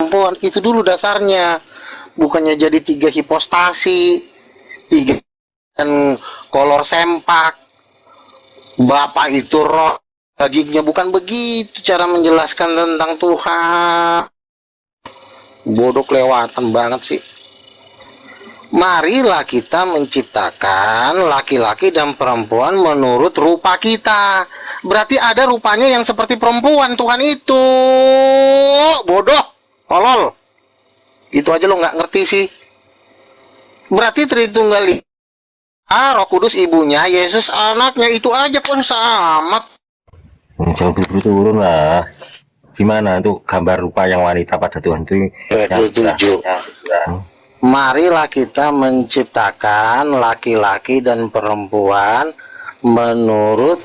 perempuan. Itu dulu dasarnya. Bukannya jadi 3 hipostasi, 3 dan kolor sempak. Bapak itu roh, dagingnya, bukan begitu cara menjelaskan tentang Tuhan. Bodoh kelewatan banget sih. Marilah kita menciptakan laki-laki dan perempuan menurut rupa kita. Berarti ada rupanya yang seperti perempuan Tuhan itu. Bodoh, tolol. Itu aja lo nggak ngerti sih. Berarti Tritunggal Roh Kudus ibunya, Yesus anaknya, itu aja kok susah amat. Jangan buru-buru turun lah. Gimana tuh gambar rupa yang wanita pada Tuhan itu? Tujuh. Marilah kita menciptakan laki-laki dan perempuan menurut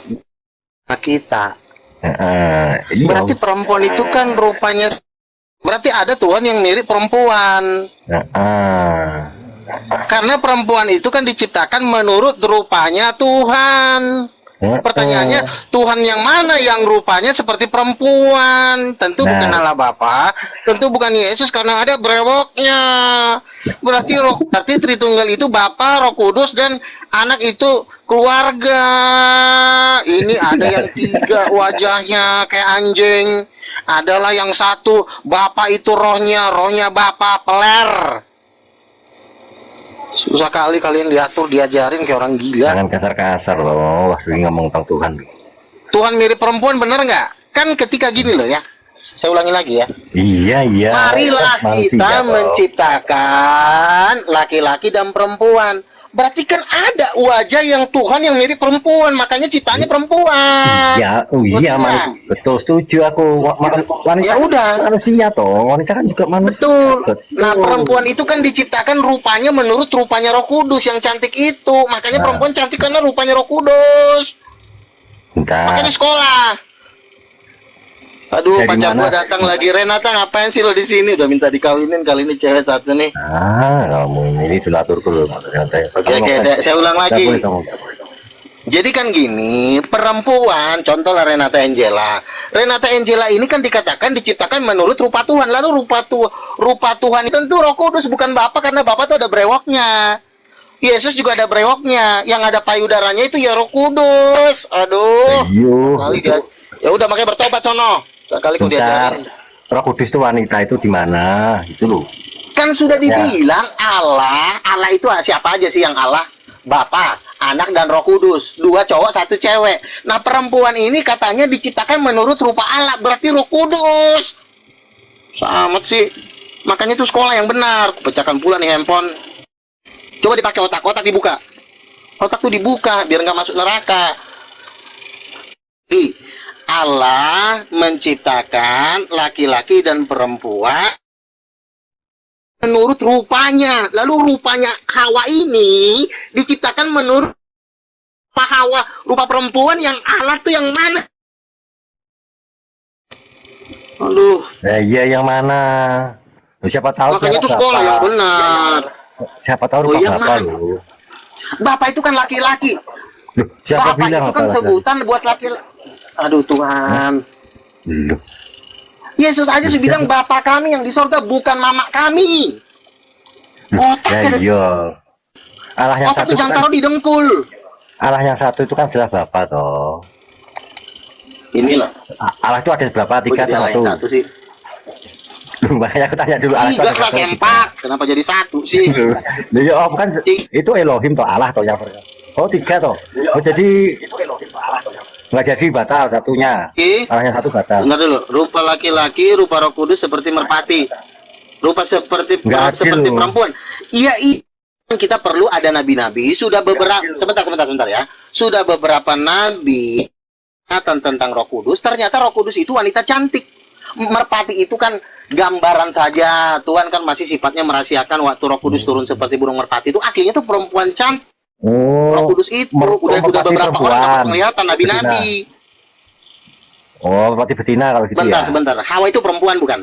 kita. Iya. Berarti perempuan itu kan rupanya, berarti ada Tuhan yang mirip perempuan. Karena perempuan itu kan diciptakan menurut rupanya Tuhan. Pertanyaannya, Tuhan yang mana yang rupanya seperti perempuan? Tentu bukan Allah Bapa, tentu bukan Yesus karena ada brewoknya. Berarti Tritunggal itu Bapa, Roh Kudus, dan anak itu keluarga. Ini ada yang 3 wajahnya kayak anjing. Adalah yang satu, Bapa itu rohnya Bapa, peler. Susah kali kalian diatur, diajarin kayak orang gila. Jangan kasar-kasar loh, waktu ngomong tentang Tuhan. Tuhan mirip perempuan bener nggak? Kan ketika gini loh ya, saya ulangi lagi ya. Iya. Marilah kita menciptakan laki-laki dan perempuan. Berarti kan ada wajah yang Tuhan yang mirip perempuan, makanya ciptanya perempuan. Iya, betul, setuju aku. Wanita ya udah, manusia toh, wanita kan juga manusia. Betul. Nah, perempuan itu kan diciptakan rupanya menurut rupanya Roh Kudus yang cantik itu. Makanya perempuan cantik karena rupanya Roh Kudus. Makanya sekolah. Aduh, dari pacar gua datang lagi. Renata, ngapain sih lo di sini? Udah minta dikawinin, kali ini cewek satu nih. Kamu ini sudah atur dulu. Oke, saya ulang lagi. Jadi kan gini, perempuan, contoh lah Renata Angela. Renata Angela ini kan dikatakan diciptakan menurut rupa Tuhan. Lalu rupa Tuhan itu tentu Roh Kudus, bukan Bapa, karena Bapa tuh ada brewoknya. Yesus juga ada brewoknya. Yang ada payudaranya itu ya Roh Kudus. Aduh. Ya udah, makanya bertobat sono. Sekali kau diajarin. Roh Kudus itu wanita itu di mana? Itu loh. Kan sudah dibilang Allah itu siapa aja sih yang Allah? Bapa, Anak, dan Roh Kudus. 2 cowok, 1 cewek. Nah, perempuan ini katanya diciptakan menurut rupa Allah, berarti Roh Kudus. Sama sih. Makanya itu sekolah yang benar. Pecahkan pula nih handphone. Coba dipakai otak dibuka. Otak tuh dibuka biar nggak masuk neraka. Allah menciptakan laki-laki dan perempuan menurut rupanya. Lalu rupanya Hawa ini diciptakan menurut rupa Hawa, rupa perempuan. Yang Allah tuh yang mana? Aduh. Iya, yang mana? Siapa tahu. Makanya itu sekolah yang benar. Siapa tahu rupa Bapak lu. Bapak itu kan laki-laki. Siapa Bapak bilang itu kan sebutan buat laki-laki. Aduh Tuhan. Yesus aja sudah bilang Bapa kami yang di sorga, bukan mama kami. Iya. Allah yang satu itu jangan taruh di dengkul. Allah yang satu itu kan jelas Bapa toh. Inilah. Allah itu ada berapa? 3 atau 1? Sih. Makanya aku tanya dulu. Allah itu kelas 4. Kenapa jadi 1 sih? Ya kan itu Elohim toh, Allah toh yang 3 toh. Jadi itu Elohim toh, Allah toh. Nggak jadi batal satunya. Allah yang 1 batal. Bentar dulu. Rupa laki-laki, rupa Roh Kudus seperti merpati. Rupa seperti perempuan. Iya, kita perlu ada nabi-nabi. Sudah beberapa sebentar ya. Sudah beberapa nabi tentang Roh Kudus. Ternyata Roh Kudus itu wanita cantik. Merpati itu kan gambaran saja. Tuhan kan masih sifatnya merahasiakan. Waktu Roh Kudus turun seperti burung merpati itu aslinya tuh perempuan cantik. Roh Kudus itu udah beberapa orang kelihatan nabi-nabi. Berarti betina kalau gitu. Sebentar. Hawa itu perempuan bukan?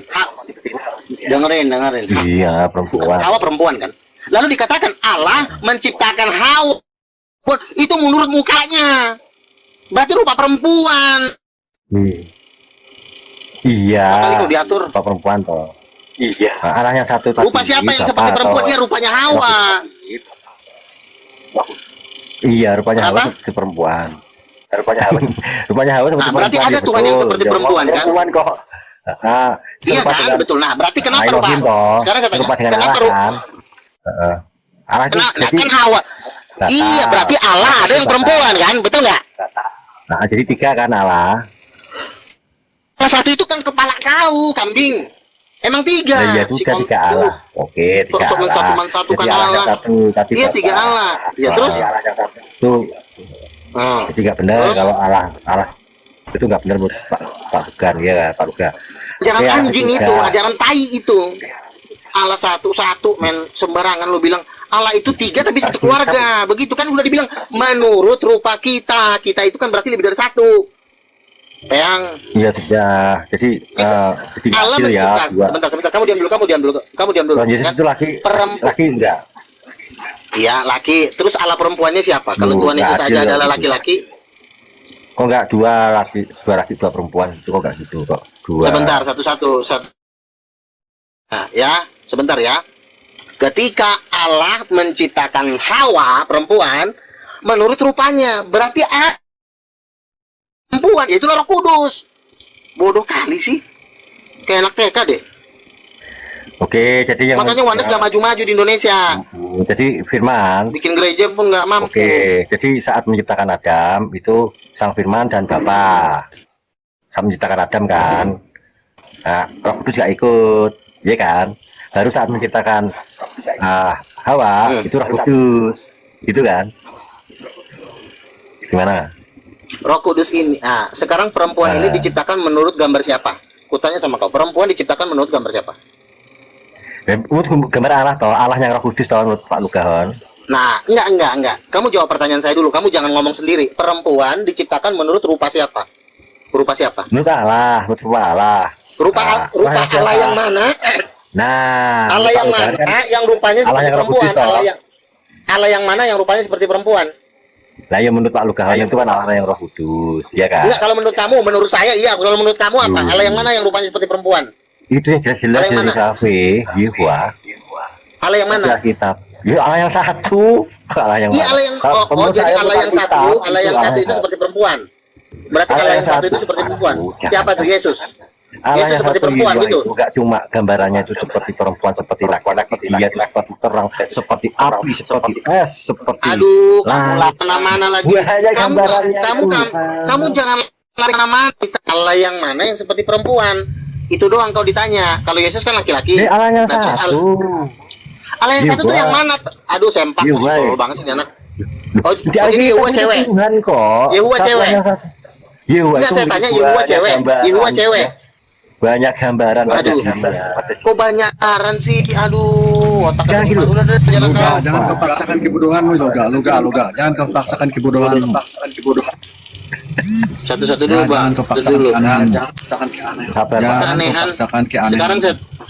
Dengerin. Iya, perempuan. Hawa perempuan kan. Lalu dikatakan Allah menciptakan Hawa. Itu menurut mukanya. Berarti rupa perempuan. Iya. Makanya kau diatur. Rupa perempuan toh. Iya. Nah, Allah yang satu tadi. Rupa siapa yang seperti perempuan? Iya, rupanya Hawa. Iya, rupanya Hawa seperti perempuan. Rupanya Hawa seperti perempuan. Berarti ada Tuhan yang seperti perempuan kan? Perempuan kok. Iya kan, betul. Nah, berarti kenapa Pak? Sekarang saya tanya, kenapa Allah itu kan Hawa? Iya, berarti Allah ada yang perempuan kan, betul nggak? Nah, jadi 3 kan Allah. Salah satu itu kan kepala kau, kambing. Emang 3. Nah, iya juga 3 Allah. Oke, 3 Allah. Satu kan jadi Allah. Tadi iya 3 Allah. Ya terus? Itu jadi nggak benar kalau Allah itu nggak benar buat Pak Lugan ya Pak Lugan. Ajaran anjing itu, ajaran tai itu. Allah satu men, sembarangan lu bilang Allah itu 3 tapi satu keluarga. Begitu kan udah dibilang menurut rupa kita itu kan berarti lebih dari 1. Yang iya sudah. Jadi Allah hasil ya. Sebentar. Kamu diam dulu. Tuhan Yesus kan? itu laki enggak? Iya, laki. Terus Allah perempuannya siapa? Kalau Tuhan Yesus aja adalah laki-laki. Kok enggak 2 laki 2 perempuan? Itu kok enggak gitu kok. 2. Sebentar, satu. Nah, ya, sebentar ya. Ketika Allah menciptakan Hawa perempuan menurut rupanya, berarti perempuan itu Roh Kudus. Bodoh kali sih. Kayak anak TK deh. Oke, jadi yang makanya Wanes nggak maju-maju di Indonesia. Jadi Firman bikin gereja pun nggak mampu. Oke, jadi saat menciptakan Adam itu Sang Firman dan Bapa. Saat menciptakan Adam kan, nah, Roh Kudus nggak ikut, ya kan? Baru saat menciptakan Hawa itu Roh Kudus, gitu kan? Gimana? Roh Kudus ini, sekarang perempuan ini diciptakan menurut gambar siapa? Kutanya sama kau, perempuan diciptakan menurut gambar siapa? Gambar Allah toh, Allah yang Roh Kudus toh menurut Pak Lugahon. Nah, enggak. Kamu jawab pertanyaan saya dulu. Kamu jangan ngomong sendiri. Perempuan diciptakan menurut rupa siapa? Rupa siapa? Menurut Allah, menurut rupa Allah. Rupa Allah yang mana? Nah, Allah yang mana? Kan, yang rupanya seperti perempuan. Allah yang mana yang rupanya seperti perempuan? Lah ya menurut Pak Lugahon itu kan Allah yang Roh Kudus, ya kan? Enggak, kalau menurut kamu, menurut saya iya. Kalau menurut kamu apa? Allah yang mana yang rupanya seperti perempuan? Itu yang jelas-jelas dari kafe Yehua. Allah yang mana? Kitab. Ya Allah yang satu. Allah yang iya, Allah yang jadi Allah yang satu, Allah yang satu itu seperti perempuan. Berarti Allah yang satu itu seperti perempuan. Siapa tuh? Yesus. Allah yang seperti perempuan gitu. Enggak cuma gambarannya itu seperti perempuan, seperti laki-laki, dia itu seperti terang, seperti api, seperti es, seperti aduh, kamu mana lagi? Kamu jangan lari mana? Allah yang mana yang seperti perempuan? Itu doang kau ditanya. Kalau Yesus kan laki-laki. Allah yang satu. Allah yang satu tuh yang mana? Aduh, sempak tolol banget sih anak. Oh, jadi Yehua cewek. Tuhan kok. Yehua cewek. Yehua. Enggak, saya tanya Yehua cewek. Yehua cewek. Banyak gambaran. Aduh. Kok banyak aran sih? Aduh, otak gitu. Jangan kau paksakan kebodohanmu, Loga. Jangan kau paksakan kebodohanmu. Satu-satu dulu, Bang. Jangan kau paksakan keanehan. Sekarang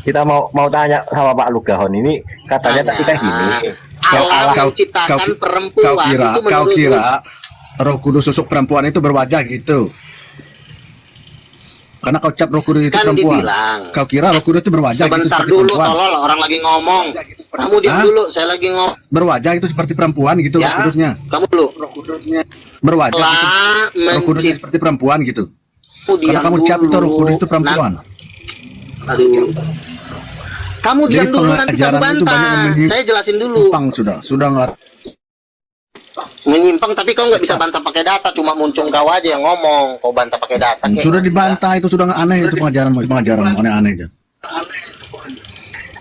kita mau tanya sama Pak Lugahon ini, katanya tadi kan gini. Allah menciptakan perempuan kau kira Roh Kudus susuk perempuan itu berwajah gitu? Karena kau cap Roh Kudus itu kan perempuan. Kau kira Roh Kudus itu berwajah sebentar gitu? Sebentar dulu, tolol, orang lagi ngomong. Kamu diam dulu, saya lagi ngomong. Berwajah itu seperti perempuan gitu, ya, Roh Kudusnya. Kamu dulu. Roh Kudusnya berwajah gitu. Roh Kudusnya seperti perempuan gitu. Karena kamu cap itu Roh Kudus itu perempuan. Aduh. Kamu diam dulu, nanti kamu bantah. Saya jelasin dulu. Sudah nggak menyimpang, tapi kau nggak bisa bantah pakai data, cuma muncung kau aja yang ngomong. Kau bantah pakai data. Sudah dibantah, itu sudah nggak aneh, itu pengajaran aneh-aneh aja.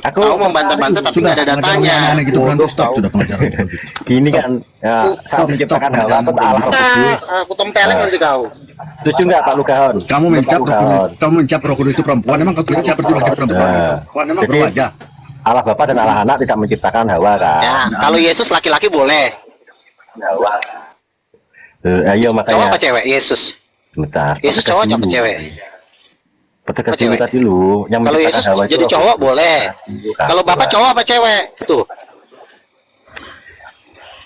Aku mau membantah-bantah tapi nggak ada datanya. Aneh gitu, berhenti, stop sudah pengajaran. Gini kan, ya, saat menciptakan Hawa itu Allah Roh Kudus. Aku tempelin nanti kau. Setuju nggak Pak Lugahon? Kamu mencap Roh Kudus itu perempuan, emang kau kira siapa itu laki perempuan? Emang berwajah. Allah Bapa dan Allah Anak tidak menciptakan Hawa kan? Ya, kalau Yesus laki-laki boleh. Hawa. Ayo makanya. Cowok apa cewek? Yesus. Bentar. Yesus cowok apa cewek? Petegas dulu tadi lu. Yang kalau Yesus Hawa jadi cowok boleh. Kalau Bapak cowok apa cewek? Tuh.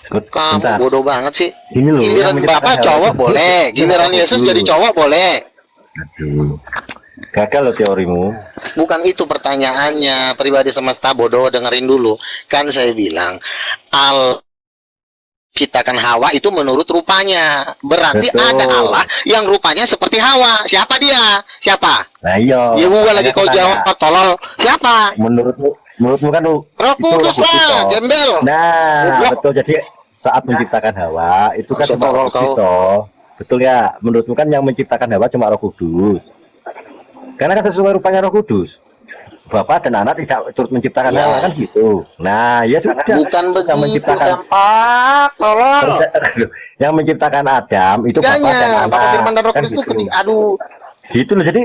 Kamu bodoh banget sih. Ini loh. Giliran Bapak cowok boleh. Giliran Yesus jadi cowok boleh. Aduh. Gagal loh teorimu. Bukan itu pertanyaannya, pribadi semesta bodoh, dengerin dulu. Kan saya bilang al ciptakan Hawa itu menurut rupanya. Berarti Betul. ada Allah yang rupanya seperti Hawa. Siapa dia? Siapa? Nah iya. Ya gua lagi Makanya kau aku jawab tanya, tolol. Siapa? menurutmu kan lu Roh itu Kudus Roh Kudus, lah, toh. gembel. Nah, Goblok. betul. Jadi saat menciptakan Hawa itu kan Maksud cuma Roh tolol Kudus kau. toh. Betul ya? Menurutmu kan yang menciptakan Hawa cuma Roh Kudus. Karena kan sesuai rupanya Roh Kudus. Bapak dan anak tidak turut menciptakan Iya. Hawa kan gitu. Nah, ya sudah. Bukan Yang begitu, menciptakan sempak, tolol. yang menciptakan Adam itu Bapak dan Tiganya, anak. Bapak Firman dan Roh Kan Kudus itu gitu. ketika, aduh, Gitu loh. Jadi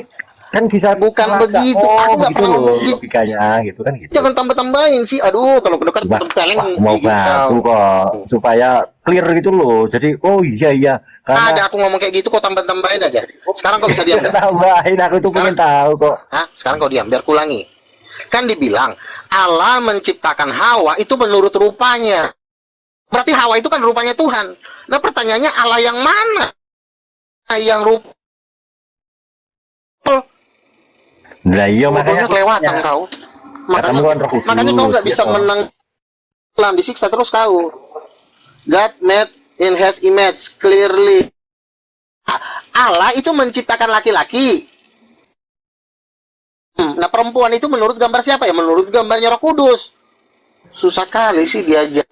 kan bisa Bukan melacak, begitu. Aku nggak begitu pernah loh ngomong gitu. logikanya gitu kan gitu. jangan tambah-tambahin sih. Aduh, kalau dekat Wah, tempeleng wah, mau gigi bantu kau. kok supaya clear gitu loh. Jadi oh iya Ada karena aku ngomong kayak gitu kok tambah-tambahin aja. Sekarang kau bisa diam nggak? tambahin aku tuh pengen tahu kok. Hah? Sekarang kau diam, biar kulangi. Kan dibilang Allah menciptakan Hawa itu menurut rupanya. Berarti Hawa itu kan rupanya Tuhan. Nah pertanyaannya Allah yang mana? Yang rupa Nah iya makanya makanya kelewatan kau. Katamu kan Roh Kudus, Makanya kau nggak bisa gitu. menang dalam disiksa terus kau. God made in His image clearly. Allah itu menciptakan laki-laki. Nah perempuan itu menurut gambar siapa ya? Menurut gambarnya Roh Kudus. Susah kali sih diajar.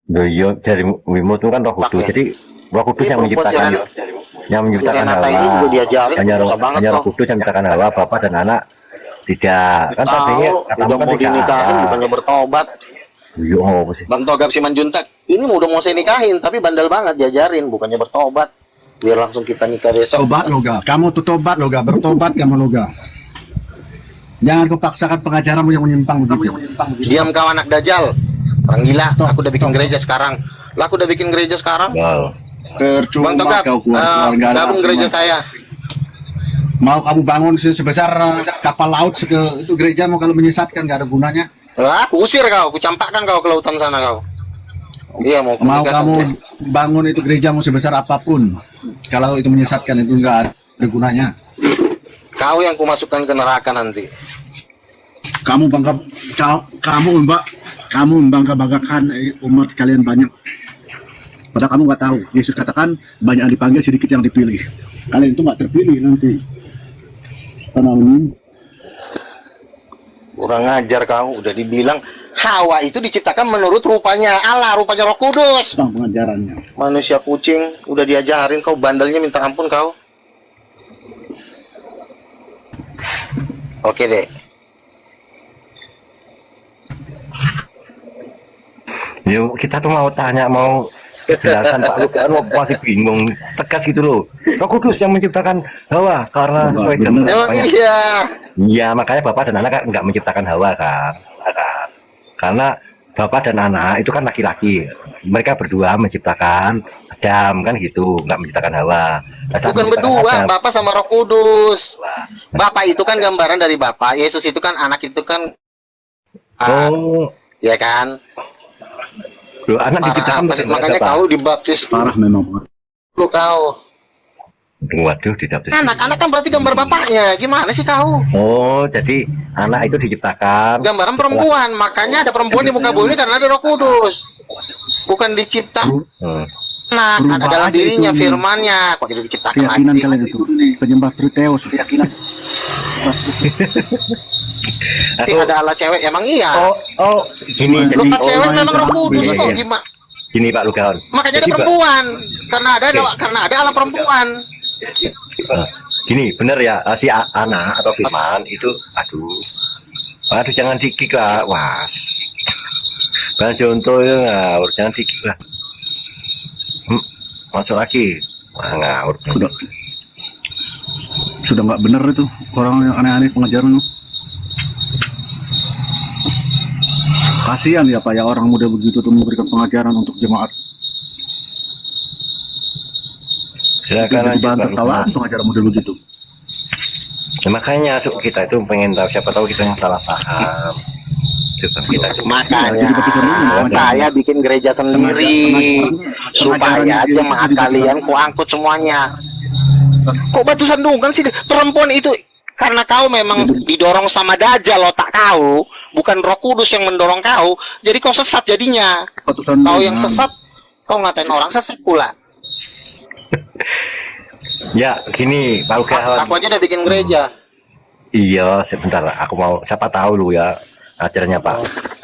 Loh iya dari Wimut itu kan Roh Kudus. Pakai. Jadi Roh Kudus yang Ini perempuan menciptakan Renata ini Hawa. juga diajarin, Hanya susah banget Roh kok. Kudus yang menciptakan Hawa, Bapak dan anak tidak. Kan tadinya Tahu, katamu udah kan mau tidak dinikahin ada. bukannya bertobat. Iya apa sih? Bang Togap Simanjuntak, ini udah mau saya nikahin, tapi bandel banget diajarin, bukannya bertobat. Biar langsung kita nikah besok. Tobat lo ga. Kamu tuh tobat lo ga. Bertobat kamu lo ga. Jangan kau paksakan pengajaranmu yang menyimpang begitu. Diam kau anak dajal. Orang gila, Stop, aku udah bikin stop. gereja sekarang. Lah aku udah bikin gereja sekarang. Wow. Percuma Bang Togap, kau keluar nggak ada gabung artinya. gereja saya. Mau kamu bangun sebesar kapal laut itu gereja mau kalau menyesatkan nggak ada gunanya. Lah, aku usir kau, aku campakkan kau ke lautan sana kau. Iya, mau Mau nikah kamu sama bangun itu gereja mau sebesar apapun, kalau itu menyesatkan itu nggak ada gunanya. dia. Kau yang kumasukkan ke neraka nanti. Kamu membanggakan umat kalian banyak. Padahal kamu nggak tahu. Yesus katakan banyak yang dipanggil, sedikit yang dipilih. Kalian itu nggak terpilih nanti. Karena ini Kurang ajar kau, udah dibilang Hawa itu diciptakan menurut rupanya Allah, rupanya Roh Kudus. tentang pengajarannya. Manusia kucing, udah diajarin kau bandelnya minta ampun kau. Oke deh. Yuk kita tuh mau tanya, mau kejelasan Pak Lu kan masih bingung, tegas gitu loh. Roh Kudus yang menciptakan Hawa karena sesuai Benar. gambar Emang Bapaknya. iya. Iya makanya Bapak dan anak kan nggak menciptakan Hawa kan. Karena Bapak dan anak itu kan laki-laki, mereka berdua menciptakan Adam kan gitu, nggak menciptakan Hawa. Nah, saat Bukan menciptakan berdua, Adam, Bapak sama Roh Kudus. Bapak itu kan gambaran dari Bapak, Yesus itu kan anak itu kan oh, ya kan? loh, anak diciptakan Parah, dari makanya Bapak. kau dibaptis Parah memang. lu kau. Waduh, didapet. Anak kan berarti gambar bapaknya. Gimana sih kau? Oh, jadi anak itu diciptakan. Gambaran perempuan, makanya ada perempuan di muka bumi karena ada Roh Kudus. Bukan dicipta Hmm. anak, ada Berubah dalam aja dirinya itu. firmannya. Kok jadi diciptakan Keyakinan lagi? kalian itu penyembah Triteus. Keyakinan. Tapi Aku, ada Allah cewek, emang iya. gini jadi. Lu kan cewek oh, memang Roh Kudus iya, kok iya. gimana? Gini Pak Lugaon. Makanya ada Jadi, Pak, perempuan, Oke. karena ada Allah perempuan. Gini bener ya si anak atau Firman itu aduh jangan dikik lah, was Bang contoh ya ngawur, jangan dikik lah. Masuk lagi, wah ngawur. Sudah nggak benar itu orang yang aneh-aneh pengajaran. Kasihan ya Pak ya orang muda begitu tuh memberikan pengajaran untuk jemaat. Silakan Jadi lanjut bahan Pak tertawaan Lukman. pengajaran muda begitu. Ya, makanya kita itu pengen tahu, siapa tahu kita yang salah paham. Itu kan kita itu. Makanya Jadi begitu dulu, saya bikin gereja sendiri supaya jemaat kalian ku angkut semuanya. Kok batu sandungan sih perempuan itu Karena kau memang didorong sama Dajjal otak kau, bukan Roh Kudus yang mendorong kau. Jadi kau sesat jadinya. Kau yang sesat, kau ngatain orang sesat pula. Ya, gini, Pak Lugahon. Aku aja udah bikin gereja. Iya, sebentar. Aku mau, siapa tahu lu ya. Ajarannya Pak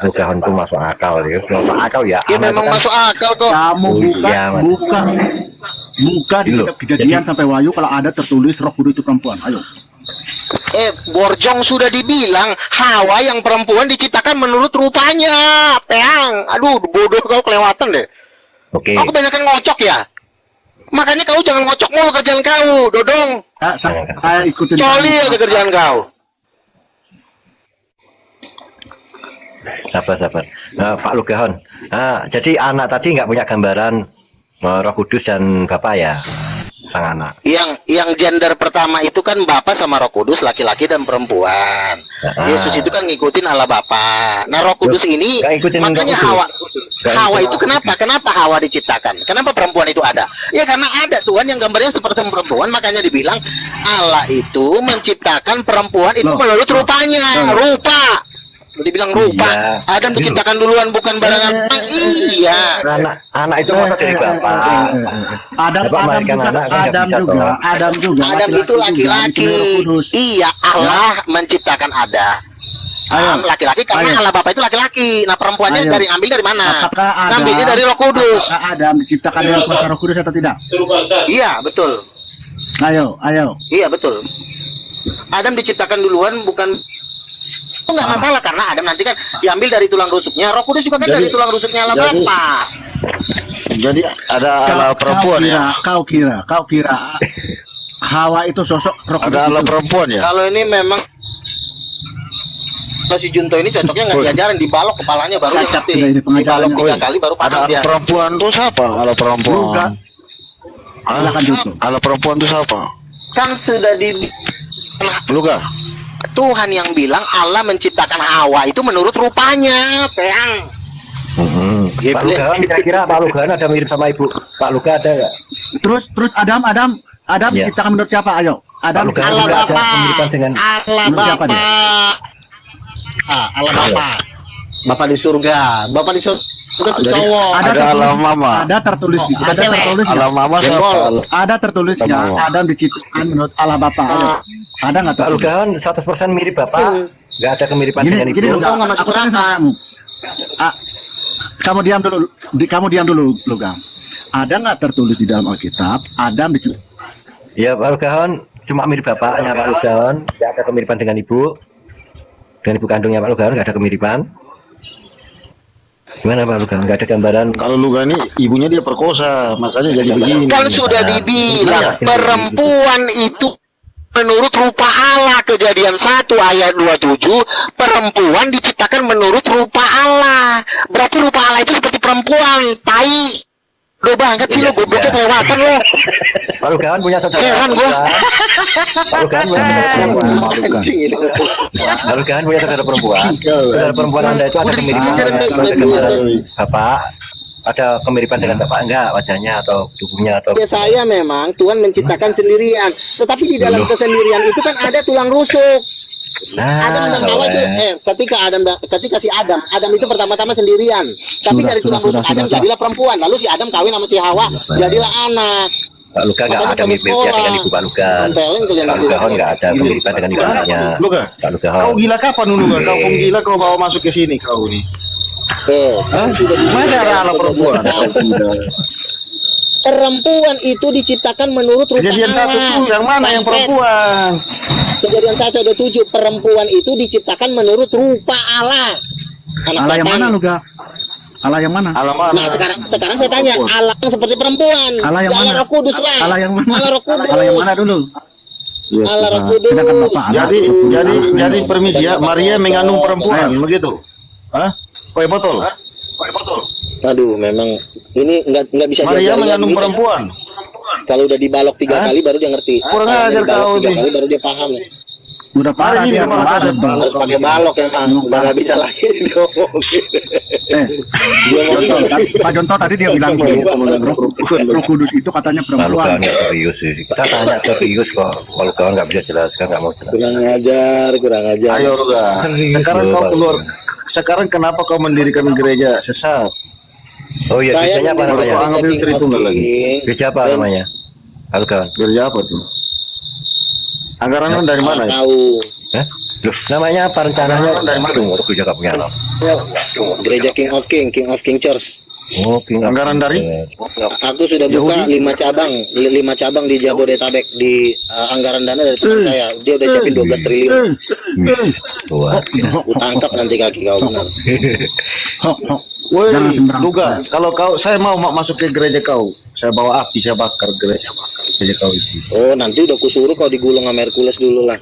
Lugahon itu masuk akal ya. Masuk akal ya. Ya memang kan, masuk akal kok. Kamu buka di kitab Kejadian sampai Wahyu kalau ada tertulis Roh Kudus itu perempuan. Ayo. Borjong sudah dibilang Hawa yang perempuan diciptakan menurut rupanya. Peang. Aduh, bodoh kau kelewatan deh. Oke. Aku kebanyakan ngocok ya. Makanya kau jangan ngocok mulu kerjaan kau, Dodong. Saya ikutin. Coli aja kerjaan kau. Sabar. Pak Lugahon. Jadi anak tadi nggak punya gambaran Roh Kudus dan Bapak ya, sang anak. Yang gender pertama itu kan Bapa sama Roh Kudus, laki-laki dan perempuan. Yesus itu kan ngikutin Allah Bapa. Nah, Roh Kudus ini makanya Hawa itu kenapa Hawa diciptakan? Kenapa perempuan itu ada? Ya karena ada Tuhan yang gambarnya seperti perempuan, makanya dibilang Allah itu menciptakan perempuan itu menurut rupanya, rupa. Dibilang rupa. Iya. Adam diciptakan duluan, bukan barangan. Iya. Anak itu masa dari Bapak. Adam juga. Adam itu laki-laki. Iya, Allah menciptakan Adam. Laki-laki karena Allah Bapa itu laki-laki. Nah, perempuannya ambil dari mana? Ngambilnya dari Roh Kudus. Adam diciptakan dengan kuasa Roh Kudus atau tidak? Iya, betul. Ayo. Iya, betul. Adam diciptakan duluan, bukan itu nggak masalah karena Adam nanti kan diambil dari tulang rusuknya. Roh Kudus juga kan dari tulang rusuknya Allah Bapa. Jadi ada Allah perempuan ya. Kau kira Hawa itu sosok Roh Kudus. Ada Allah perempuan ya. Kalau ini memang si Junto ini cocoknya nggak diajarin, dibalok kepalanya baru dia ngerti. Dibalok 3 kali baru Ada paham dia. Allah perempuan tuh siapa? Allah perempuan. Silakan Junto. Allah perempuan tuh siapa? Kan sudah di Lu kah? Tuhan yang bilang Allah menciptakan Hawa itu menurut rupanya, Peang. Pak Lugahon kira-kira Pak Lugahon ada mirip sama Ibu Pak Luga ada nggak? Terus Adam Ya. diciptakan menurut siapa? Ayo. Adam Pak Lugahon Allah juga ada Bapa. kemiripan dengan Allah menurut siapa Bapa. Allah Bapa. Bapak di surga. Bapak di surga itu cowok. Ada Allah Mama. Ada tertulisnya. Allah Mama siapa? Ada tertulisnya. Adam diciptakan menurut Allah Bapa. Ayo. Ada nggak Pak tertulis? Lugahon 100% mirip Bapak, nggak ada kemiripan dengan Gini Ibu. Lugam, nggak masuk aku tanya sama kamu. Kamu diam dulu, Lugam. Ada nggak tertulis di dalam Alkitab Adam diciptakan? Ya Pak Lugahon cuma mirip bapaknya Pak Lugahon, nggak ada kemiripan dengan ibu kandungnya Pak Lugahon, nggak ada kemiripan. Gimana Pak Lugahon, nggak ada gambaran? Kalau lu gak nih ibunya dia perkosa, makanya jadi begini. Kan sudah dibilang perempuan itu menurut rupa Allah. Kejadian 1 ayat 27, perempuan diciptakan menurut rupa Allah. Berarti rupa Allah itu seperti perempuan. Tai. Udah banget sih lo, gobloknya kelewatan lo. Pak Lugahon punya saudara Heran gua. Pak Lugahon punya saudara perempuan. Pak Lugahon punya saudara perempuan. Saudara perempuan Anda itu ada kemiripan dengan Bapak? Ada kemiripan dengan Bapak enggak wajahnya atau tubuhnya atau? Ya saya memang Tuhan menciptakan sendirian. Tetapi di dalam kesendirian itu kan ada tulang rusuk. Adam dan Hawa itu ketika si Adam itu pertama-tama sendirian. Tapi dari tulang rusuk Adam jadilah perempuan. Lalu si Adam kawin sama si Hawa, jadilah anak. Pak Luga nggak ada miripnya dengan ibu Pak Luga. Pak Lugahon nggak ada kemiripan dengan ibunya. Luga, Pak Lugahon. kau gila kapan dulu? Kau gila kau bawa masuk ke sini kau nih. Sudah Mana ada Allah perempuan? Perempuan itu diciptakan menurut rupa Kejadian 1 tuh yang mana yang perempuan? Kejadian 1 ada 7, perempuan itu diciptakan menurut rupa Allah. Allah yang mana, Luga? Allah yang mana? Allah mana? Nah, sekarang saya tanya, Allah yang seperti perempuan. Allah yang mana? Roh Kudus lah. Allah yang mana? Allah Roh Kudus. Allah yang mana dulu? Allah Roh Kudus. Sedangkan Bapak Allah. Jadi permisi ya, Maria mengandung perempuan begitu. Hah? Kau betul? Aduh, memang ini nggak bisa Maria diajarin mengandung lagi, Cak. perempuan. Kalau udah dibalok 3 kali baru dia ngerti. Kurang Kalau ajar dibalok kau 3 nih. kali baru dia paham nih. Udah parah Hari ini dia. memang ada Harus pakai balok emang, udah nggak bisa lagi diomongin. Pak Jonto tadi dia bilang Roh Kudus itu katanya Kalau kawan perempuan. nggak serius sih. Kita tanya serius kok. Kalau kawan nggak bisa jelaskan, nggak mau jelas. Kurang ajar, kurang ajar. Ayo Ruga. Sekarang kau keluar. Sekarang kenapa kau mendirikan gereja sesat? Oh iya, Saya gerejanya apa namanya? Kau anggap itu Tritunggal lagi. Gereja apa namanya? Halo kawan. Gereja apa tuh? Anggaran dari mana? Ya? Tahu. Hah? Loh, namanya apa rencananya? Dari mana? Tunggu, gereja nggak punya nama. Gereja King of King Church. Oh, Anggaran dari? Aku sudah buka 5 cabang di Jabodetabek di anggaran dana dari teman saya. Dia udah siapin 12 triliun. Tua. Aku tangkap nanti kaki kau benar. Woi, Jangan sembarang. Luga, kalau saya mau masuk ke gereja kau, saya bawa api, saya bakar gereja kau itu. Oh, nanti udah kusuruh kau digulung sama Hercules dulu lah.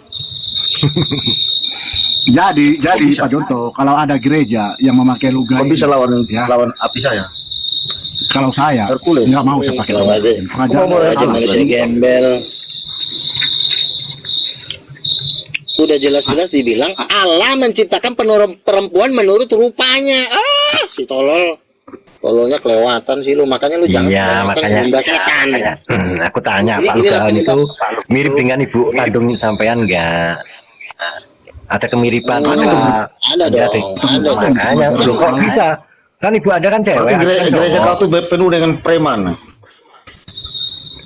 Jadi Pak Jonto, kalau ada gereja yang memakai luga, Kau bisa lawan ya. lawan api saya. Kalau saya Hercules. nggak mau saya pakai Kalau luga. aja, Pengajaran kalau aja salah. manusia gembel. Udah jelas-jelas dibilang Allah menciptakan perempuan menurut rupanya. Si tololnya kelewatan sih lu, makanya lu jangan Iya, makanya. nyembah setan. Aku tanya, Ini- Pak inilah Lugawan itu penyebab. mirip dengan ibu kandung sampean enggak? Ada kemiripan enggak? Ada dong, ada dong. Makanya, loh, kok bisa? Kan ibu Anda kan cewek. Berarti Anda kan gereja cowok. kau tuh penuh dengan preman.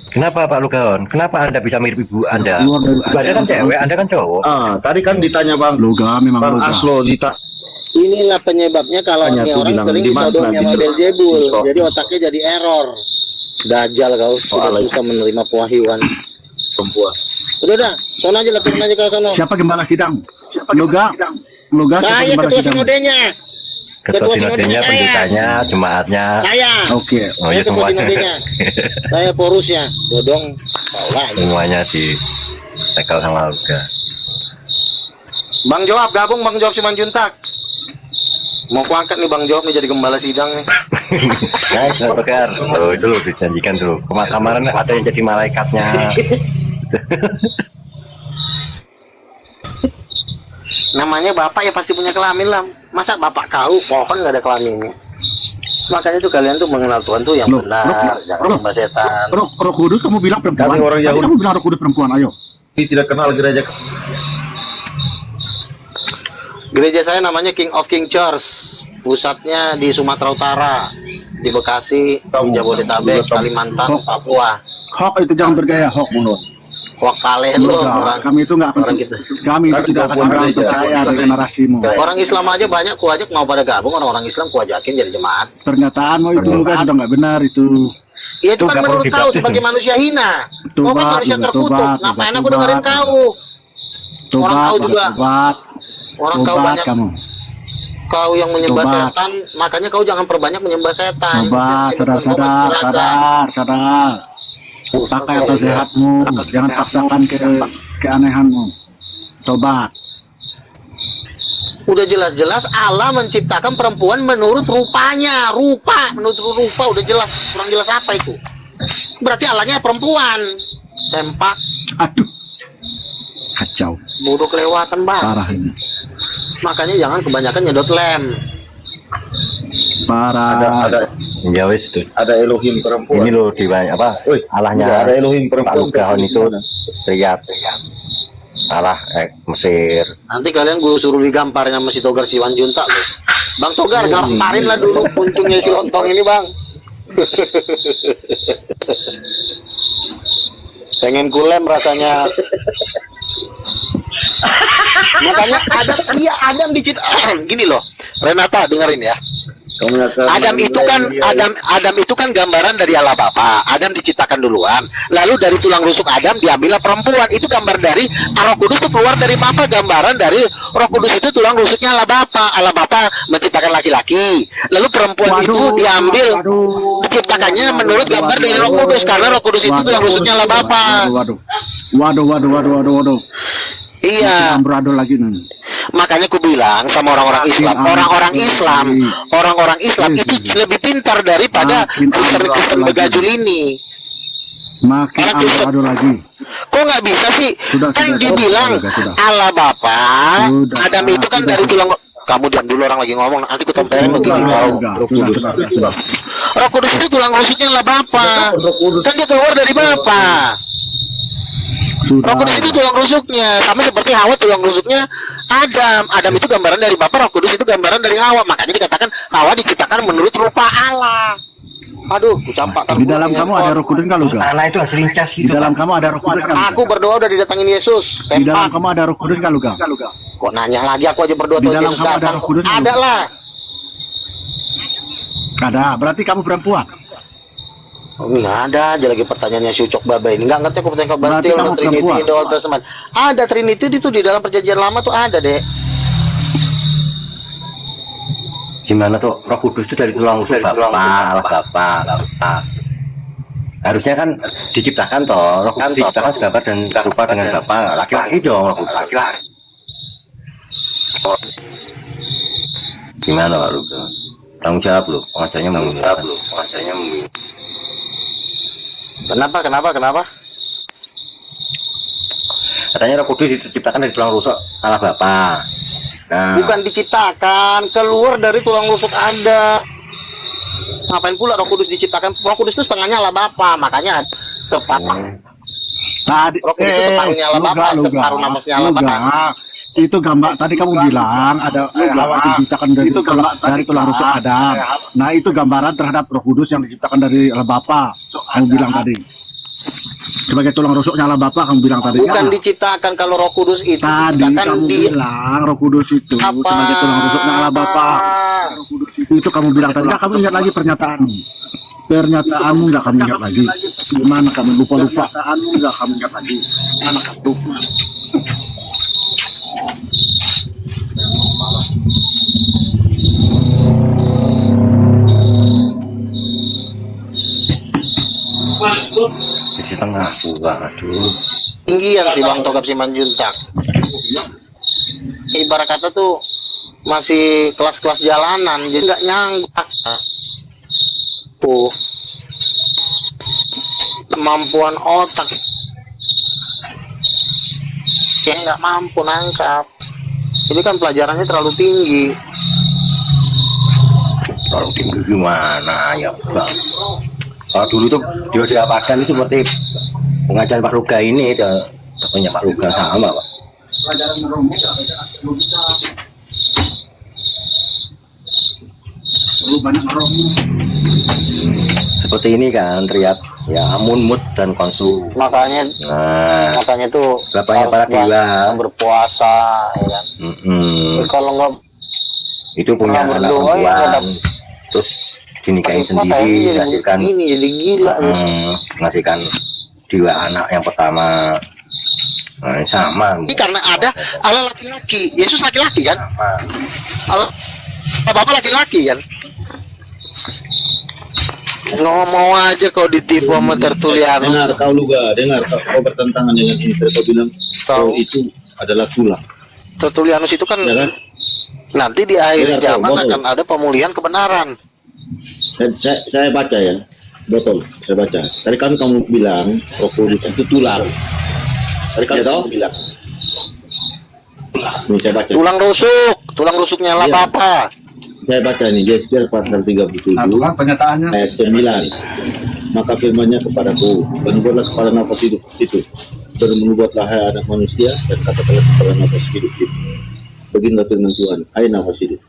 Kenapa Pak Lugawan? Kenapa Anda bisa mirip ibu Anda? Keluar dari- Ibu Anda kan cewek, Anda kan cowok. Tadi kan ditanya Bang Luga memang Bang luga. Aslo Inilah penyebabnya kalau Hanya ini aku orang bilang, sering di mana disodom sama di- Belzebul, di- jadi otaknya jadi error. Dajjal kau sudah Soalnya. susah menerima pewahyuan. perempuan. Udah, sono aja lah, turun aja ke sono. Siapa gembala sidang? Luga. Siapa Saya gembala ketua sidang? sinodenya. Ketua sinodenya, saya. pendetanya, jemaatnya. Saya. Oke. Oh Saya iya ketua semuanya. sinodenya. Saya porusnya. Dodong. Bawa. Semuanya di tekel sama Luga. Bang Jawab, gabung Bang Jawab Simanjuntak. Mau kuangkat nih Bang Jawab nih jadi gembala sidang nih. Nah, itu Bakar. Oh, itu loh dijanjikan dulu. Kemarin ada yang jadi malaikatnya. Namanya bapak ya pasti punya kelamin lah. Masa bapak kau pohon nggak ada kelaminnya? Makanya tuh kalian tuh mengenal Tuhan tuh yang Loh, benar, jangan loh. sembah setan. Roh Kudus kamu bilang perempuan. Kami orang Tadi Yahudi. kamu bilang Roh Kudus perempuan. Ayo. Ini tidak kenal gereja. Gereja saya namanya King of King Church. Pusatnya di Sumatera Utara, di Bekasi, di Jabodetabek, Kalimantan, Papua. Hok itu jangan bergaya hok mundur. Wak Palen lo orang. Kami itu nggak akan orang kita. kami itu tidak akan pernah percaya dengan narasimu. Orang Islam aja banyak kuajak mau pada gabung, orang Islam kuajakin jadi jemaat. Pernyataanmu itu juga sudah nggak benar itu. Ya itu Tuh, kan nggak menurut perlu kau dibaptis, sebagai nih. manusia hina. Kau kan Tobat, manusia udah terkutuk. tobat, Ngapain udah aku dengerin tobat. kau? Orang kau juga. Tobat, Orang kau tobat banyak. kamu. Kau yang menyembah Tobat. setan, makanya kau jangan perbanyak menyembah setan. Tobat, Itu menyebabkan kau masuk neraka. sadar. Pakai atas sehatmu, jangan paksakan keanehanmu. Tobat. Udah jelas-jelas Allah menciptakan perempuan menurut rupanya, menurut rupa udah jelas, kurang jelas apa itu? Berarti Allahnya perempuan. Sempak, Aduh, kacau, bodoh kelewatan parah banget. ini, Makanya jangan kebanyakan nyedot lem. parah. Ada Ya wis tuh. ada Elohim perempuan. Ini loh di apa? Woi, Allahnya ada Elohim Pak perempuan. Lugawan itu Riyad. Allah Mesir. Nanti kalian gue suruh digamparin sama si Togar Simanjuntak loh. Bang Togar, gamparin lah dulu puncungnya si lontong ini bang. Pengen kulem rasanya. Makanya Adam diciptakan gini loh. Renata dengerin ya. Adam itu kan gambaran dari Allah Bapa. Adam diciptakan duluan. Lalu dari tulang rusuk Adam diambillah perempuan. Itu gambar dari Roh Kudus itu keluar dari Bapa. Gambaran dari Roh Kudus itu tulang rusuknya Allah Bapa. Allah Bapa menciptakan laki-laki. Lalu perempuan itu diambil diciptakannya menurut gambar dari Roh Kudus karena Roh Kudus itu tulang rusuknya Allah Bapa. Waduh. Iya. Amburadul lagi nih. Makanya aku bilang sama orang-orang Islam itu lebih pintar daripada Kristen begajul ini. Makin amburadul lagi. Kok nggak bisa sih? Sudah, Kan sudah, dibilang sudah. Allah Bapa, Sudah, Adam itu kan sudah. dari tulang. Kamu diam dulu, orang lagi ngomong, nanti ku tempelin begini kau. Sudah. Roh Kudus itu tulang rusuknya Allah Bapa. Kan dia keluar dari Bapa. Roh Kudus itu tulang rusuknya, sama seperti Hawa tulang rusuknya Adam. Adam itu gambaran dari Bapa, Roh Kudus itu gambaran dari Hawa. Makanya dikatakan Hawa diciptakan menurut rupa Allah. Aduh, ku campakkan. Di dalam kamu ada Roh Kudus nggak, Luga? Tanah itu hasil incas Di gitu. dalam kamu ada Roh Kudus nggak, Luga? Aku berdoa udah didatangin Yesus. Di dalam Sempak. kamu ada Roh Kudus nggak, Luga? Kok nanya lagi, aku aja berdoa Di tuh dalam Yesus kamu ada datang. Roh Kudus nggak, Ada Luga? lah. Ada. Berarti kamu perempuan. Nggak ada aja lagi pertanyaannya si Ucok Baba ini. Nggak ngerti aku pertanyaan kau Berarti Bastil, kamu Trinity perempuan. in the Old Testament. Ada Trinity itu di dalam perjanjian lama tuh ada, Dek. Gimana tuh Roh Kudus itu dari tulang rusuk Bapa, Allah Bapa. Harusnya kan diciptakan toh, Roh Kudus diciptakan segambar dan serupa dengan Bapa. Laki-laki dong, Roh Kudus. Laki-laki. Gimana Pak Ruga? Tanggung jawab loh, pengajarnya mengingatkan. Kenapa? Katanya Roh Kudus diciptakan dari tulang rusuk Allah Bapa. Nah, Bukan diciptakan, keluar dari tulang rusuk ada. Ngapain pula Roh Kudus diciptakan? Roh Kudus itu setengahnya Allah Bapa, makanya separuh. Tadi Roh Kudus itu separuhnya Allah Bapa, separuh namasnya Allah Bapa. Itu gambar tadi kamu bilang ada Hawa diciptakan dari tulang rusuk Adam. Nah, itu gambaran terhadap Roh Kudus yang diciptakan dari Allah Bapa. Kamu bilang tadi. Sebagai tulang rusuknya Allah Bapa, kamu bilang tadi. Bukan Ya? diciptakan, kalau Roh Kudus itu Tadi diciptakan kamu di bilang Roh Kudus itu sebagai tulang rusuknya Allah Bapa. Roh Kudus itu kamu bilang tadi. Nggak, kamu ingat lagi pernyataanmu. Pernyataanmu nggak kamu ingat lagi. Gimana kamu lupa? Pernyataanmu nggak kamu ingat lagi. Gimana kamu lupa? di setengah aduh. tinggian si Bang Togap Simanjuntak. Ibarat kata tuh masih kelas-kelas jalanan, jadi nggak nyangka. Tuh kemampuan otak yang nggak mampu nangkap. Ini kan pelajarannya terlalu tinggi. Kalau tinggi gimana ya Bang? Kalau dulu tuh dia diapakan itu seperti pengajar Pak Ruga ini, punya Pak Ruga sama Pak. Seperti ini kan teriak ya amun mut dan konsu. Makanya Nah, tuh bapaknya para dewa. berpuasa, ya kan? Kalau nggak itu punya Pernah anak berdoa ya, perempuan, terus dinikahin sendiri, ngasihkan ini jadi gila. ngasihkan dua anak yang pertama. Nah, ini sama. Ini karena ada Allah laki-laki, Yesus laki-laki kan? Allah Bapak laki-laki kan? Ngomong aja kau ditipu sama Tertulianus. Dengar kau Luga, dengar kau bertentangan dengan ini. Kau bilang kau itu adalah tulang, Tertulianus itu kan ya kan? nanti di akhir Dengar, zaman botol. akan ada pemulihan kebenaran. Saya baca ya, botol. Saya baca. Tadi kan kamu bilang Roh Kudus itu tulang. Tadi kan kamu bilang. Ini saya baca. Tulang rusuknya Allah Iya. Bapa. Saya baca nih Yeskiel pasal 37 Pernyataannya. ayat 9. Maka firman-Nya kepadaku, bernubuatlah kepada nafas hidup itu, bernubuatlah hai anak manusia, dan katakanlah kepada nafas hidup itu. Beginilah firman Tuhan, hai nafas hidup,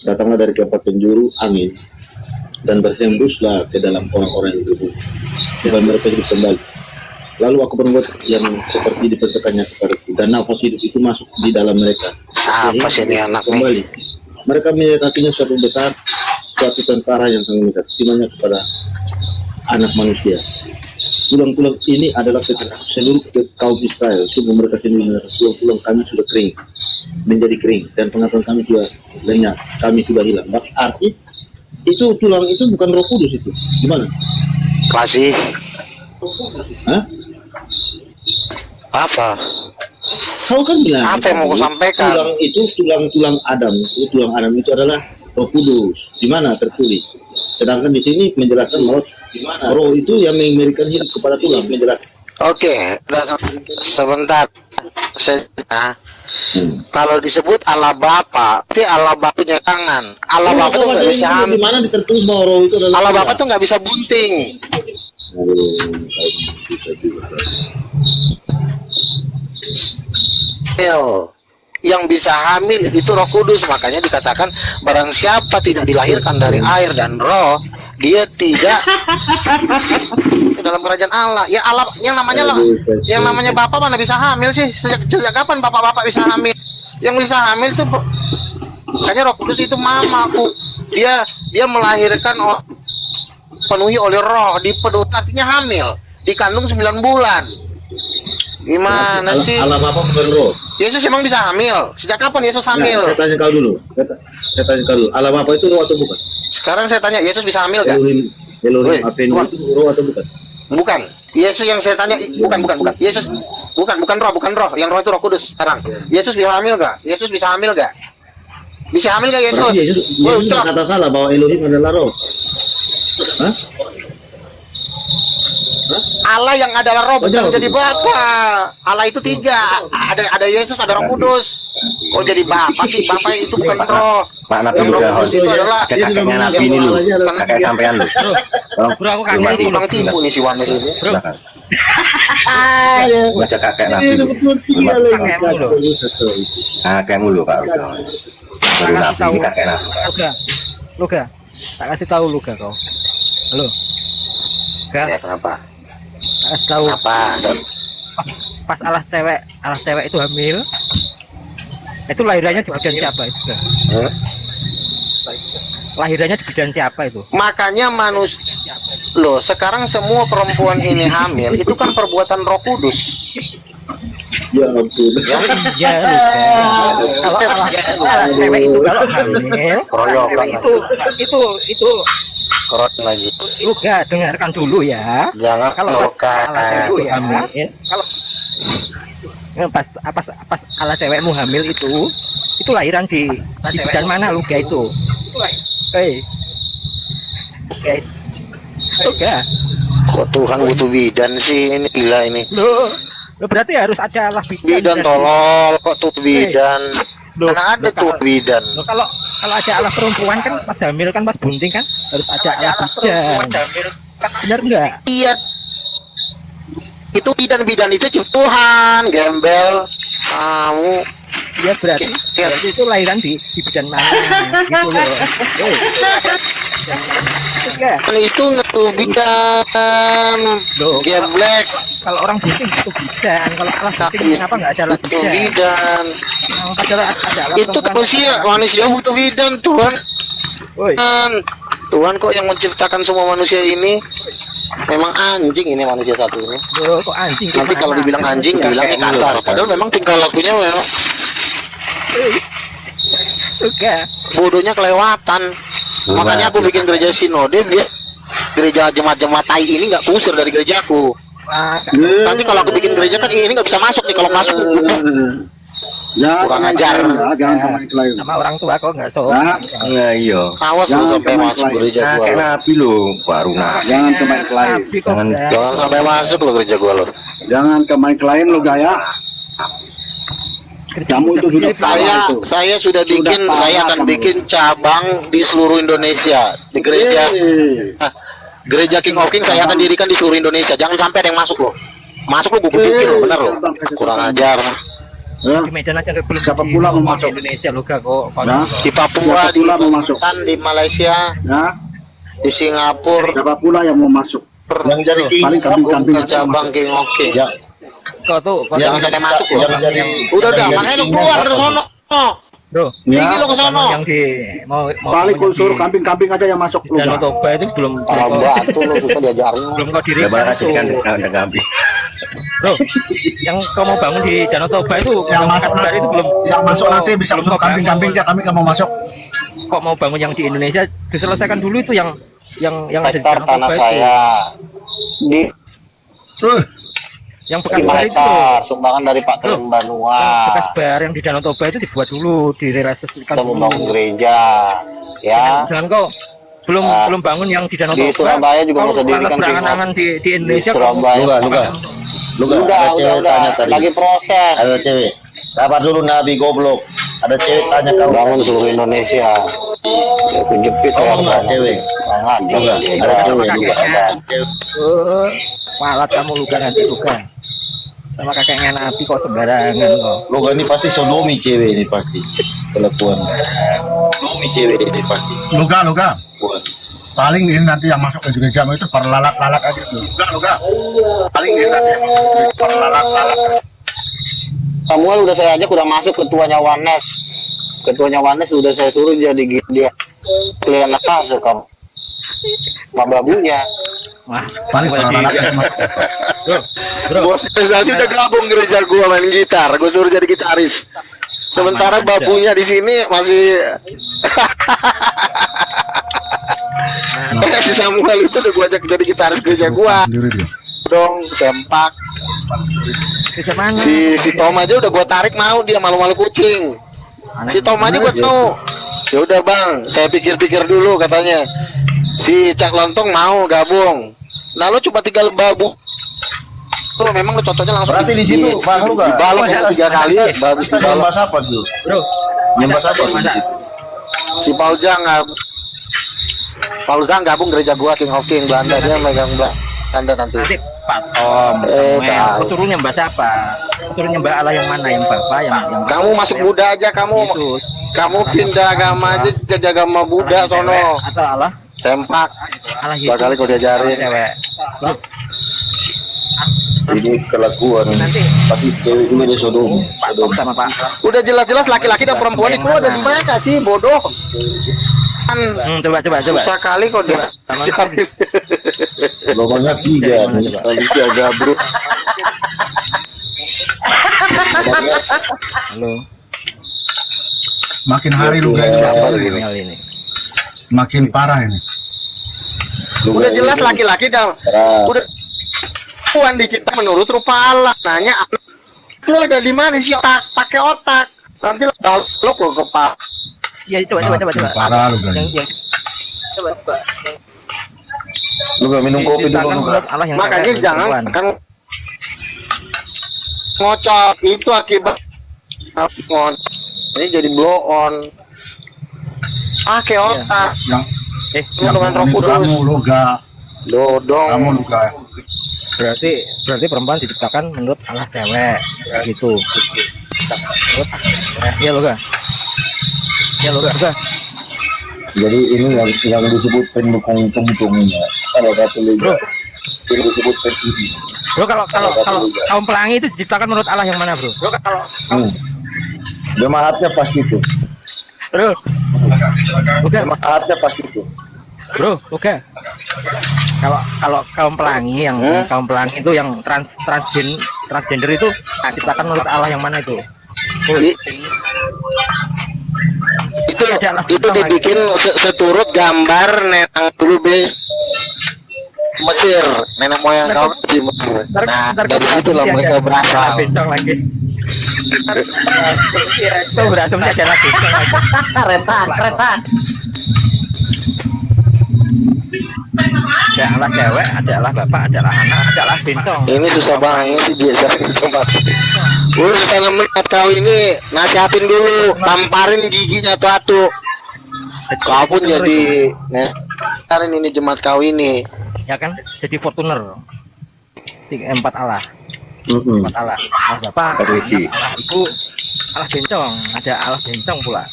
datanglah dari keempat penjuru angin, dan berhembuslah ke dalam orang-orang yang berbunuh, supaya mereka hidup kembali. Lalu aku berbuat yang seperti diperkatakannya kepadaku, dan nafas hidup itu masuk di dalam mereka. Apa sih ini anak nih? Kembali. Mereka melihat kakinya suatu besar, suatu tentara yang sangat besar, timanya kepada anak manusia. Tulang-tulang ini adalah seluruh kaum Israel. Sungguh mereka sendiri mengatakan, tulang-tulang kami sudah kering, menjadi kering, dan penglihatan kami juga lenyap, kami sudah hilang. Arti itu tulang itu bukan Roh Kudus itu. Gimana? Kasih Hah? apa? Kau kan bilang Apa yang mau kau sampaikan? tulang itu tulang Adam. Tulang Adam itu adalah Roh Kudus. Di mana tertulis? Sedangkan di sini menjelaskan bahwa roh itu yang memberikan hidup kepada Tuhan, menjelaskan. Oke, sebentar. Kalau disebut Allah Bapa, berarti Allah Bapaknya tangan. Allah Bapa tuh nggak bisa hamil. Gimana tertulis bahwa roh itu adalah Allah Bapa tuh nggak bisa bunting. Yang bisa hamil itu Roh Kudus, makanya dikatakan barang siapa tidak dilahirkan dari air dan roh, dia tidak ke dalam kerajaan Allah. Ya Allah yang namanya Bapak mana bisa hamil sih? Sejak kapan bapak-bapak bisa hamil? Yang bisa hamil itu makanya Roh Kudus itu mamaku. Dia melahirkan penuhi oleh roh, dipedut artinya hamil, dikandung 9 bulan. Gimana sih? Allah Bapa bukan roh. Yesus emang bisa hamil? Sejak kapan Yesus hamil? Nah, saya tanya kau dulu. Saya tanya kau dulu. Allah Bapa itu roh atau bukan? Sekarang saya tanya, Yesus bisa hamil gak? Elohim Adveni itu roh atau bukan? Bukan. Yesus yang saya tanya, bukan. Yesus bukan roh. Yang roh itu Roh Kudus. Sekarang, Yesus bisa hamil gak? Yesus bisa hamil gak? Bisa hamil gak Yesus? Berarti Yesus tidak kata salah bahwa Elohim adalah roh. Hah? Allah yang adalah roh bukan jadi Bapa. Allah itu 3. Ada Yesus, ada Roh Kudus. Oh jadi Bapa sih? Bapa itu bukan roh. Pak Nabi Yang Roh udah Kudus itu adalah ada kakeknya Nabi ini lu, kakek sampean lu. Tolong, Bro, aku kaget ini dulu. bang tipu nih si Wanes ini. belakang. Baca kakek Nabi lu. Kakekmu loh. Kakek mulu Pak. Baru Nabi ini kakek Nabi. Luga, tak kasih tahu Luga kau. Halo, Ya Luga, kenapa? tak kasih tahu. Apa? Pas alas cewek itu hamil, itu lahirannya di bagian siapa itu? Hmm? Lahirannya di bagian siapa itu? Makanya loh sekarang semua perempuan ini hamil itu kan perbuatan Roh Kudus. Ya ampun. Iya, Luga. Kalau alas cewek itu kalau hamil, Keroyokan itu Kerot lagi. Luga dengarkan dulu ya. Jangan Kalau keroyokan. alas cewek hamil, kalau pas ala cewekmu hamil itu lahiran di bidan mana Luga itu? Luga. Kok Tuhan butuh bidan sih ini gila ini. Lo berarti harus ada alas Bidan tolol kok tuh bidan. Loh, Mana ada loh, tuh bidan. Loh, kalau ada alas perempuan kan pas hamil kan pas bunting kan harus ada alas bidan. Benar enggak? Iya. Itu bidan itu cipta Tuhan, gembel. Kamu Iya berarti itu lahiran di bidan mana gitu loh. Enggak. itu ngetu bidan. Loh, Geblek. kalau orang bunting itu bidan, kalau alas bunting kenapa enggak ada alas Itu bidan? bidan. Padahal ada alas Itu perempuan. manusia butuh bidan Tuhan. Woi, Tuhan kok yang menciptakan semua manusia ini memang anjing ini manusia satu ini. loh, kok anjing? Nanti kalau dibilang anjing dibilangnya kasar. Padahal memang tingkah lakunya memang Enggak. bodohnya kelewatan. Makanya aku bikin gereja sinode biar gereja jemaat-jemaat tai ini nggak kusir dari gerejaku. Wah, Nanti kalau aku bikin gereja kan ini nggak bisa masuk nih, kalau masuk kurang ajar. Jangan kemarin klien. sama orang tua kok enggak so. Nah, Nah, iya. Awas lu Jangan sampai kemarin masuk klien. gereja Kakek gua. Nabi lu, baru Nabi. jangan kemarin klien. Tapi kok Jangan- enggak. Jangan sampai masuk lo gereja gua lo. Jangan kemarin klien lo gaya. Kamu itu sudah Saya sudah bikin, parah saya akan kamu. bikin cabang di seluruh Indonesia di gereja. Gereja King of King saya akan dirikan di seluruh Indonesia. Jangan sampai ada yang masuk lo. Masuk lo gue gebukin lo, bener lo. Kurang ajar. Di Medan aja belum Siapa pula mau masuk? Indonesia lo kok. Nah, Di Papua, Siapa di pula mau masuk? Kalimantan, di Malaysia, ya, di Singapura. siapa pula yang mau masuk? Yang jadi Paling kambing-kambing Buka cabang King of King. Kok tuh, kok Jangan sampai masuk lo. Jangan jadi Udah, makanya lo keluar dari sono. Bro, Ya, Pergi lo ke sono. yang di mau paling kau suruh kambing-kambing aja yang masuk lu. Danau Gak? Toba itu belum Kalau batu lo susah diajarin. belum kau Ya dirikan bakal tuh. jadikan kandang kambing. Bro, yang kau mau bangun di Danau Toba itu Yang masuk dari itu belum yang masuk nanti bisa belum suruh kau kambing-kambing bangun. ya, kami nggak mau masuk. Kok mau bangun yang di Indonesia diselesaikan dulu itu yang ada di Hektar Danau tanah Toba itu. saya di Yang bekas 5 bar itu. hektar sumbangan dari Pak Klem Banua. Yang bekas bar yang di Danau Toba itu dibuat dulu, direalisasikan Kita dulu. membangun gereja, ya. Jangan kau belum bangun yang di Danau Di Toba. Surabaya juga Kalau bisa didirikan berangan-angan di di Indonesia. Surabaya. Udah, lagi proses. Ada cewek. Sabar dulu Nabi goblok. Ada cewek tanya kau. Bangun seluruh Indonesia. Ya, kejepit ya. Enggak cewek. Banget. Juga ada cewek juga. Walat kamu luka nanti luka. Sama kakeknya Nabi kok sembarangan kok. Loga ini pasti sodomi cewek ini pasti. Kelakuan. Sodomi cewek ini pasti. Loga. Buat. Paling ini nanti yang masuk ke gereja itu para lalat aja tuh. Loga. Paling ini nanti yang masuk ke gereja para lalat. Samuel udah saya ajak udah masuk ketuanya Wanes. Ketuanya Wanes udah saya suruh jadi dia klien masuk ke babunya. Wah, Paling para lalat aja masuk. Bos aja udah gabung gereja gua main gitar, gua suruh jadi gitaris. Sementara babunya di sini masih si Samuel itu udah gua ajak jadi gitaris gereja gua. Sendiri dia. Dong, sempak. gereja mana? Si Tom aja udah gua tarik mau, dia malu-malu kucing. Si Tom aja gua tahu. Ya udah Bang, saya pikir-pikir dulu katanya. Si Cak Lontong mau gabung. Nah lu coba tinggal babu. Lu memang lu cocoknya langsung Berarti di situ Bang lu enggak? dibalok 3 kali, habis dibalok. Nyembah apa dulu? Bro, Nyembah apa di masa- situ? Si Paul Zhang gabung gereja gua King of King Belanda, dia megang Belanda nanti. nanti Pak Tom, tahu. suruh nyembah siapa? Suruh nyembah Allah yang mana? Yang Bapa, yang Kamu masuk Buddha aja, kamu Yesus. kamu pindah agama aja, jadi agama Buddha sono. Atau Allah? Sempak. Allah Yesus. Sekali kau diajarin. Cewek. Bro, Ini kelakuan. nanti Pasti cewek ini dia sodomi. Pak Tom sama Pak. Udah jelas-jelas laki-laki dan perempuan itu ada di mana sih, bodoh. Kan Coba. susah kali kok dia. Lobangnya 3. Bisa gabruk. Halo. Makin hari lu guys, Siapa lagi nih? Email ini. makin parah ini. Udah jelas laki-laki dah. Udah Tuhan di kita menurut rupa Allah. Nanya lu ada di mana sih otak? Pakai otak. Nanti lo ke kepala. Ya coba. Makin parah lu guys. Yang coba. Lu gak minum kopi dulu Diceritakan lu menurut Allah yang Makanya kakek jangan perempuan. kan ngocok itu akibat ini jadi blow on. Pakai otak. Yang Teman-teman Roh ini Kudus. kamu Loga, Dodong. kamu Loga. Berarti perempuan diciptakan menurut Allah cewek gitu. Iya lo gak? Jadi ini yang disebut pendukung tungtungnya. Salah satu liga. Ini disebut PTV. Bro, kalau kaum pelangi itu diciptakan menurut Allah yang mana, Bro? Jemaatnya pasti itu. Bro. Bukan, Jemaatnya pasti itu. Bro, oke. Kalau kaum pelangi kaum pelangi itu yang transgender itu diciptakan menurut Allah yang mana itu? Itu dibikin seturut gambar nenang dulu be Mesir, nenek moyang kau di Mesir. Nah, dari situlah mereka berasal. Bencong lagi. Itu berasal aja lagi. Keretan. Ada Allah cewek, ada Allah bapak, ada Allah anak, ada Allah bencong. Ini susah banget sih dia tempat. Susah nemen kau ini nasihatin dulu, tamparin giginya tuh. Kau pun jadi tamparin ini jemaat kau ini. Ya kan, jadi Fortuner. 4 Allah. 4 Allah. Allah bapak, Allah ibu, Allah bencong, ada Allah bencong pula.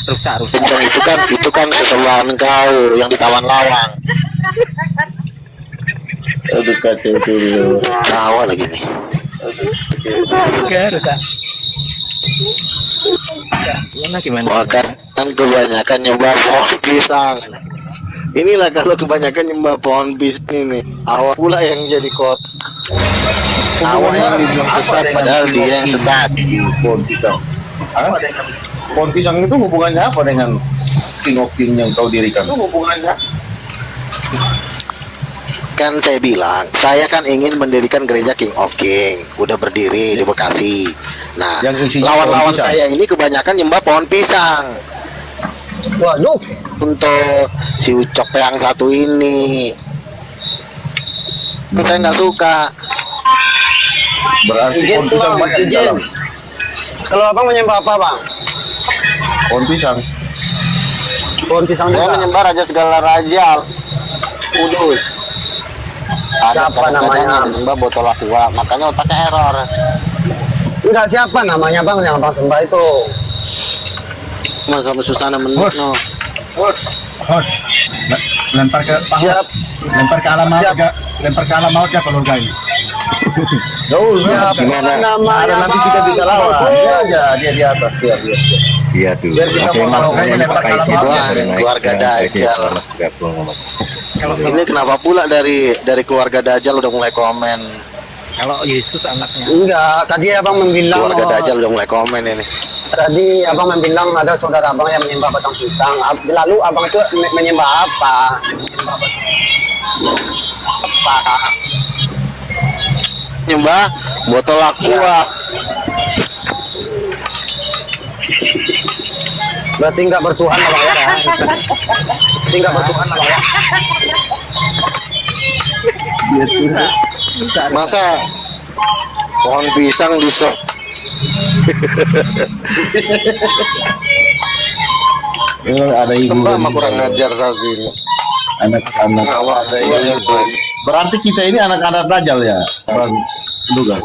Rusak. Bencong itu kan kesalahan kau yang ditawan lawang. Aduh kacau dulu. Tawa lagi nih. Rusak. Gimana? Makan kebanyakan nyembah pohon pisang. Inilah kalau kebanyakan nyembah pohon pisang ini. Awak pula yang jadi kot. Awak yang dibilang sesat padahal dia yang sesat. Pohon pisang. Pohon pisang itu hubungannya apa dengan King of King yang kau dirikan? Itu hubungannya. Kan saya bilang, saya kan ingin mendirikan gereja King of King, udah berdiri di Bekasi. Nah, Yang isinya lawan-lawan pohon pisang. saya ini kebanyakan nyembah pohon pisang. Waduh, Untuk si Ucok yang satu ini, kan saya nggak suka. Berarti izin pohon tuh pisang bang, banyak di izin. dalam. Kalau abang menyembah apa bang? Pohon pisang. Pohon pisang Saya juga. menyembah raja segala raja, Kudus. Ada Siapa kadang-kadang namanya? yang disembah botol aqua, makanya otaknya error. Enggak, siapa namanya bang yang abang sembah itu? Mas sama Susana menit Bos. no. Hosh, lempar ke Siap. lempar ke alam maut Siap. ya, lempar ke alam maut ya keluarga ini. Siapa Gimana? namanya Nanti bang? kita bisa lawan. Aku. Dia aja, dia di atas, dia. Iya tuh. Biar kita Oke, mau Mas, tahu saya lempar pakai ke itu alam maut. dari naik Keluarga dengan saya Dajjal. selamat bergabung sama Kalau Ini kenapa pula dari keluarga Dajjal udah mulai komen? kalau Yesus anaknya. Enggak, tadi abang membilang Keluarga Dajjal udah mulai komen ini. tadi abang membilang ada saudara abang yang menyembah batang pisang. Lalu abang itu menyembah apa? Apa? Nyembah botol aqua. Berarti enggak bertuhan lah bang ya? Berarti enggak bertuhan lah bang ya? Masa pohon pisang disok? Ada ibu. Sembah mah kurang ngajar saat ini. Anak-anak. Awak ada ibu. Berarti kita ini anak-anak Dajjal ya, Bang Luga.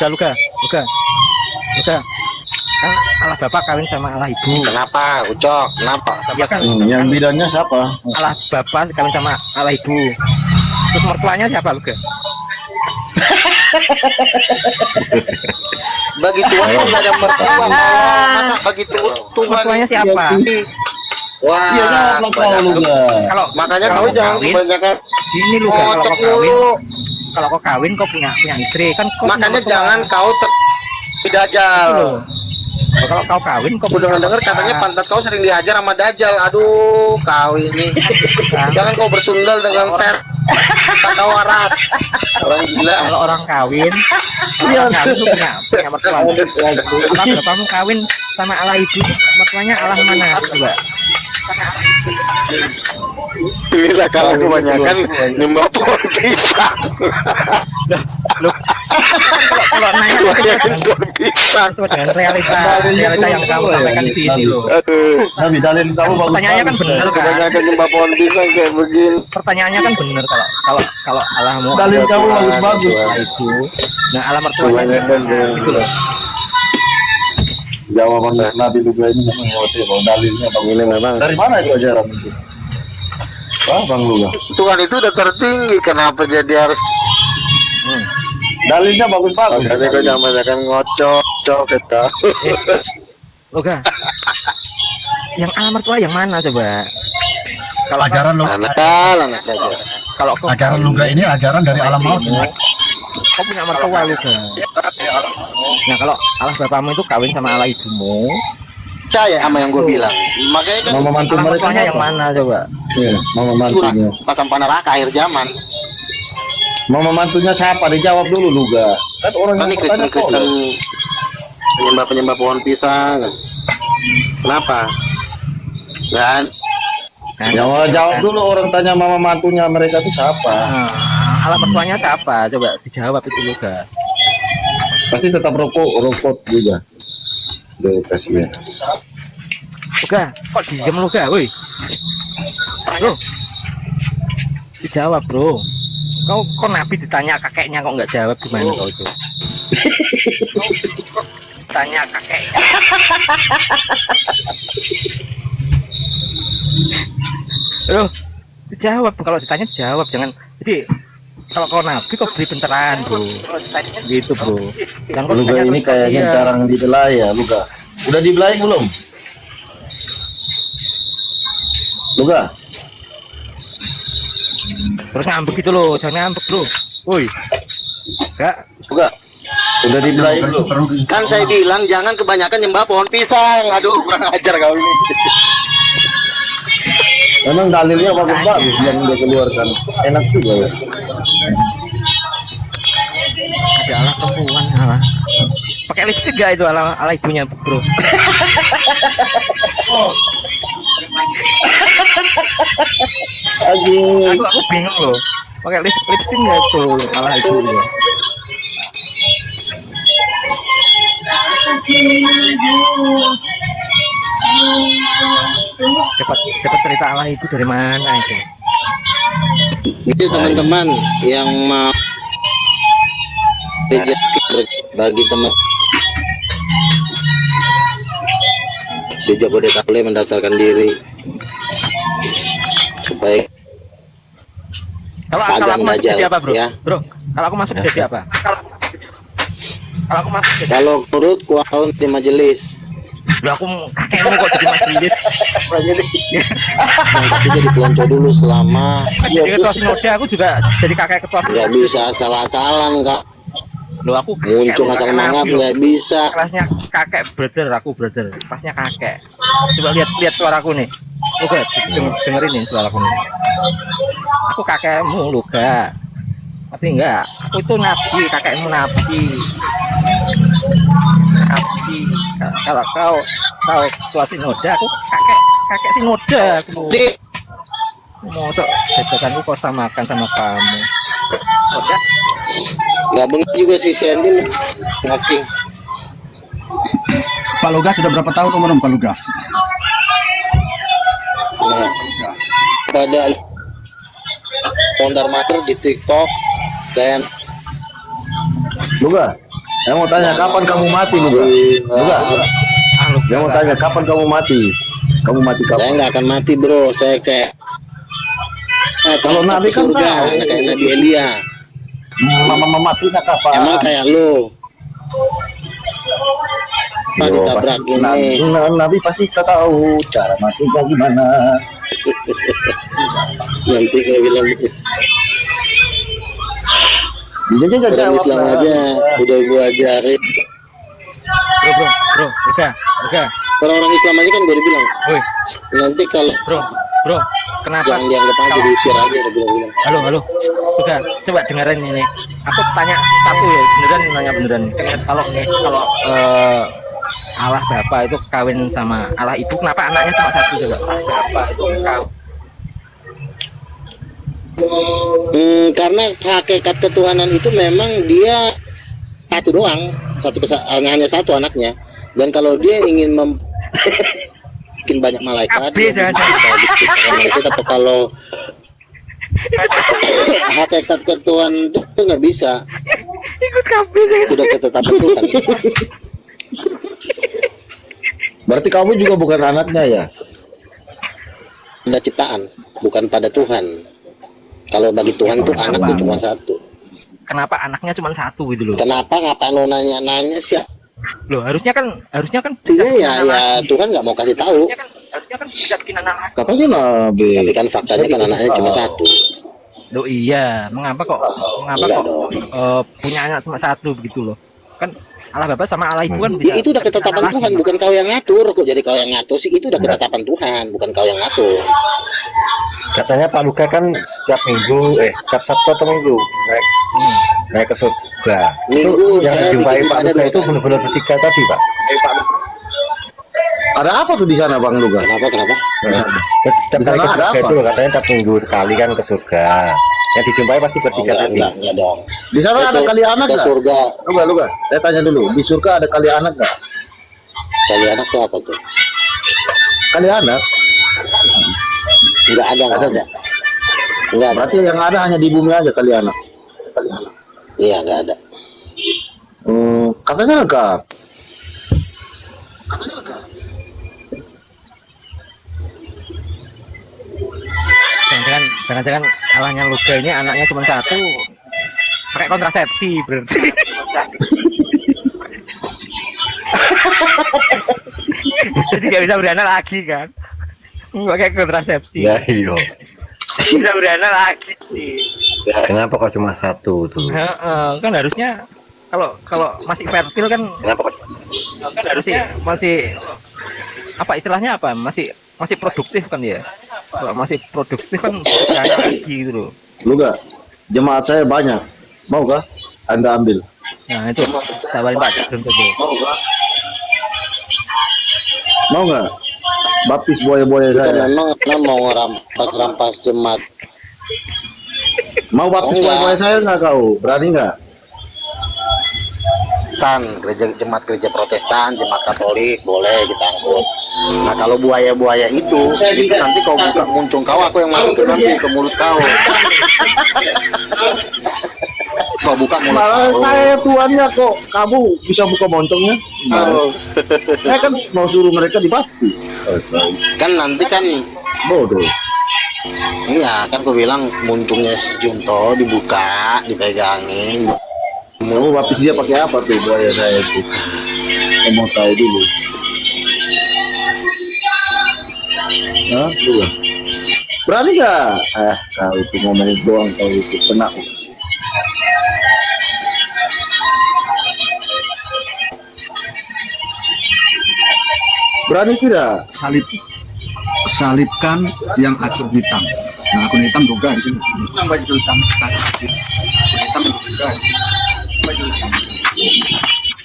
Luka. Kan Allah Bapak kawin sama Allah Ibu. Kenapa, Ucok? Kenapa? Ya kan Yang bidannya siapa? Allah Bapak kawin sama Allah Ibu. Terus mertuanya siapa Luka? Bagi Tuhan kok nggak ada mertua? Masa bagi Tuhan Mertuanya siapa? Wah, Iya, jawab kau Luga. Kalau makanya kalau kau jangan kawin, kebanyakan gini Luka, kalau ngocok kau kawin, dulu. kalau kau kawin kau punya istri kan kau Makanya punya mertua. jangan kau Dajjal. Loh. Kalau kau kawin kau Udah punya dengar mertua. katanya pantat kau sering dihajar sama Dajjal. Aduh, kau ini. Jangan kau bersundal dengan set. Tak kau waras. Orang gila. Kalau orang kawin tuh punya mertua. Kalau bapakmu kawin sama Allah Ibu, mertuanya Allah mana coba? Inilah kalau kebanyakan nyembah pohon pisang. Loh, kalau nanya Kebanyakan pohon pisang. sesuai dengan realita yang kamu sampaikan di sini loh. Aduh. Tapi dalil kamu bagus. Pertanyaannya kan benar kan? Kebanyakan nyembah pohon pisang kayak begini. Pertanyaannya kan benar kalau Allah mau Dalil kamu bagus-bagus. Allah Ibu. Nah, Allah mertuanya Kebanyakan gitu loh. Jawaban Nabi Luga ini memang ngerti kalau dalilnya bagus. Ini memang Dari mana itu ajaran itu? Wah, Bang Luga. Tuhan itu udah tertinggi. Kenapa jadi harus? Dalilnya bagus-bagus. Makanya kau jangan banyakan ngocok, kita. Loga. Yang Allah mertua yang mana coba? Kalau Ajaran lu, Anak aja. kalau kau ajaran Luga ini ajaran dari alam maut. kau punya mertua Luga. Nah, kalau Allah bapakmu itu kawin sama Allah ibumu, Percaya sama yang gue bilang. Makanya kan Mama mantu Allah mereka mertuanya yang apa? mana coba? Iya, mama curang mantunya. pasang neraka akhir zaman. Mama mantunya siapa? Dijawab dulu Luga. Kan orang Kan yang nih bertanya kau Kristen loh. penyembah pohon pisang. Kenapa? Dan Yang mau jawab dulu orang tanya mama mantunya mereka itu siapa? Nah, Allah mertuanya siapa? Coba dijawab itu Luga. Pasti tetap rokok juga. Udah kasih ya. Luga, kok diem Luga, woi? Bro, dijawab bro. Kok Nabi ditanya kakeknya kok nggak jawab gimana kau itu? Tanya kakeknya. Bro, dijawab kalau ditanya jawab jangan. Jadi kalau kau Nabi kok beri pencerahan bro. Gitu bro. Yang kau Luga tanya ini terus, kayaknya iya. jarang dibelai ya Luga. Udah dibelai belum? Luga, Terus ngambek gitu loh, jangan ngambek bro. Woi, enggak. Luga. Udah dibelai belum? kan saya bilang jangan kebanyakan nyembah pohon pisang. Aduh, kurang ajar kau ini. Memang dalilnya bagus-bagus yang dia keluarkan. Enak juga ya. Ada alah perempuan alah. Pakai lipstick gak itu ala ibunya bro? Aku bingung loh. Pakai lipstick nggak itu ala ibunya? Dapat cerita ala ibu dari mana itu? Itu teman-teman yang mau bagi teman di Jabodetabek boleh mendaftarkan diri supaya Kalau aku masuk jadi apa bro? ya. Bro, kalau aku masuk jadi apa? Kalau aku masuk jadi Kalau menurut kuahun di majelis, Loh, aku kakekmu kok jadi majelis? tapi jadi pelonco dulu selama Jadi ketua sinode aku juga jadi kakek ketua nggak sinode. bisa asal-asalan kak, Loh, aku muncul asal mangap nggak bisa. kelasnya kakek brother, aku brother. Kelasnya kakek. Coba lihat suaraku nih. Oke, dengerin nih suaraku nih. Aku kakekmu loh, gak. Tapi enggak, aku itu nabi, kakekmu nabi. Nabi. Kalau kau ketua sinode, aku kakek sinode aku. Mosok jajatanku kau samakan sama kamu. Udah. Nggak bener juga si Sandy ngacing. Pak Lugas sudah berapa tahun umur Pak Lugas? Nah, pada mondar mandir di TikTok dan Luga, saya mau tanya kapan kamu mati, Luga? Luga, saya mau tanya kapan kamu mati? Kamu mati saya kapan? nggak akan mati bro, saya kayak Kalau Nabi kan surga, tahu. kayak Nabi Elia. Mama matinya kapan? Emang kayak lo Pak Yo, ditabrak pasti- ini. Nabi pasti tahu cara matinya gimana. Nanti kayak bilang gitu. Dia juga Orang jawab Islam lah. aja udah gua ajarin. Bro, udah. Orang-orang Islam aja kan gua udah bilang. Woi, Nanti kalau bro, kenapa? jangan dianggap aja diusir aja udah bilang. Halo, udah, coba dengerin ini. Aku tanya satu ya, beneran. Kalau Allah Bapa itu kawin sama Allah Ibu, kenapa anaknya cuma satu coba? Allah Bapa itu kawin. Karena hakikat ketuhanan itu memang dia satu doang, hanya satu anaknya. Dan kalau dia ingin bikin banyak malaikat, Kabeh, dia jangan. bisa diciptakan manusia. Tapi kalau hakikat ketuhanan itu nggak bisa, Ikut kabeh. sudah ketetapan Tuhan. Berarti kamu juga bukan anaknya ya? Pada ciptaan, bukan pada Tuhan. Kalau bagi Tuhan tuh anak tuh cuma satu. Kenapa anaknya cuma satu gitu loh? Kenapa ngapain lo nanya-nanya sih? Loh, harusnya kan Iya ya Tuhan nggak mau kasih tahu. harusnya kan bisa bikin anak. Katanya Nabi. Tapi kan faktanya kan anaknya cuma satu. Loh iya, mengapa kok Enggak dong. Punya anak cuma satu begitu loh? Kan Allah Bapa sama Allah Ibu kan Ya itu udah ketetapan anak Tuhan, lagi. bukan kau yang ngatur. Kok jadi kau yang ngatur sih? Itu udah ketetapan Tuhan, bukan kau yang ngatur. Katanya Pak Luka kan setiap minggu, setiap Sabtu atau minggu naik ke surga. Minggu Itu yang saya dijumpai bikin Pak ada Luka dua itu kali. benar-benar bertiga tadi, Pak. Ada apa tuh di sana, Bang Luga? Kenapa? Setiap Di kali sana ke ada surga apa? itu katanya tiap minggu sekali kan ke surga. Yang dijumpai pasti Oh, bertiga tadi. enggak dong. Di sana ada kali anak Ke nggak? surga Luga, saya tanya dulu. Di surga ada kali anak nggak? kali anak tuh apa tuh? Kali anak? Enggak ada. Enggak ada. Berarti yang ada hanya di bumi aja kali anak. Iya, enggak ada. Katanya lengkap. Jangan-jangan Allahnya Luga ini anaknya cuma satu, pakai kontrasepsi berarti. Jadi nggak bisa beranak lagi kan? Pakai kontrasepsi. Ya iya. Bisa beranak lagi sih. Kenapa kok cuma satu tuh? Kan harusnya kalau masih fertil kan Kenapa kok? harusnya masih apa istilahnya apa? Masih produktif kan ya? Kalau masih produktif kan banyak lagi gitu loh. Lu gak? Jemaat saya banyak. Mau kah? Anda ambil. Nah itu tawarin Pak Jackson tuh. Mau nggak? Baptis buaya-buaya Kita saya. memang mau rampas jemaat. Mau baptis Enggak. buaya-buaya saya nggak kau? Berani nggak? Kan jemaat gereja Protestan, jemaat Katolik boleh kita angkut. Nah kalau buaya-buaya itu nanti kau buka muncung kau, aku yang masukin nanti ke mulut kau. Kau buka mulut Malah kau. saya tuannya kok. Kamu bisa buka montongnya? Oh. Saya kan mau suruh mereka dibaptis. Kan nanti kan, Bodoh. iya kan kau bilang muncungnya si Junto dibuka, dipegangin. Kamu baptis dia pakai apa tuh buaya saya itu? Saya mau tahu dulu. Hah? Lu ya? Berani nggak? Kau itu ngomongin doang, kau itu kena. Berani tidak? Salibkan yang akun hitam. Yang akun hitam juga di sini. Yang baju hitam. Hitam juga di sini. Baju hitam.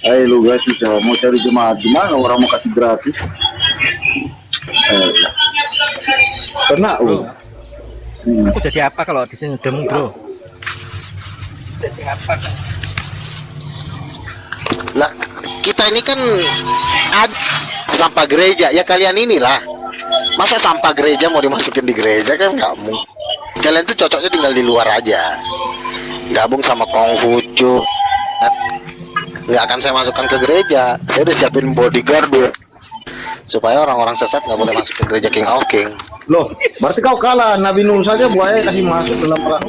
Hai lu guys, susah mau cari jemaat di mana orang mau kasih gratis? Kena lu. Aku jadi apa kalau di sini demo bro? Jadi apa? Lah kita ini kan ada sampah gereja ya, kalian inilah. Masa sampah gereja mau dimasukin di gereja kan nggak mungkin. Kalian tuh cocoknya tinggal di luar aja, gabung sama Konghucu. Nggak akan saya masukkan ke gereja. Saya udah siapin bodyguard dulu, supaya orang-orang sesat nggak boleh masuk ke gereja King of King. Loh, berarti kau kalah. Nabi Nuh saja buaya kasih masuk dalam perahu.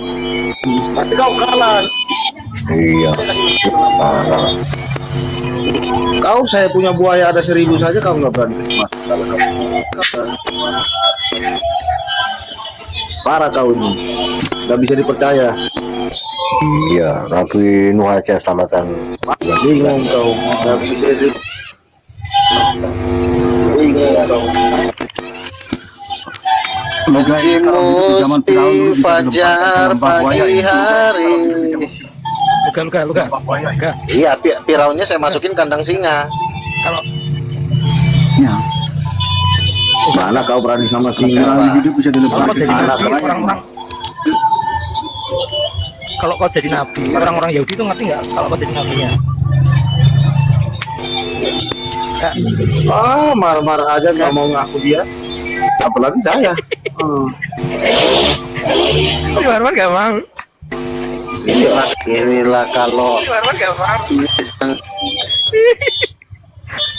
Berarti kau kalah. Iya. Kau saya punya buaya ada 1000 saja kau nggak berani kasih masuk dalam kapal. Parah kau ini, nggak bisa dipercaya. Iya, Nabi Nuh aja selamatkan. Bingung kau, nggak bisa bingung kau. Semoga kalau begitu zaman Firaun dulu bisa Fajar dilemparkan ke lembah buaya pagi itu. hari. Luka. Iya, Firaunnya saya masukin kandang singa. Kalau Ya, Mana kau berani sama singa? Firaun hidup bisa kalau dilemparkan kau ke jadi lembah nabi, buaya. orang-orang kalau kau jadi nabi, orang-orang Yahudi itu ngerti nggak kalau kau jadi nabinya? Ya, Marah-marah aja nggak mau ngaku dia. Apalagi saya. si Marwan nggak mau. Inilah kalau Si Marwan nggak mau.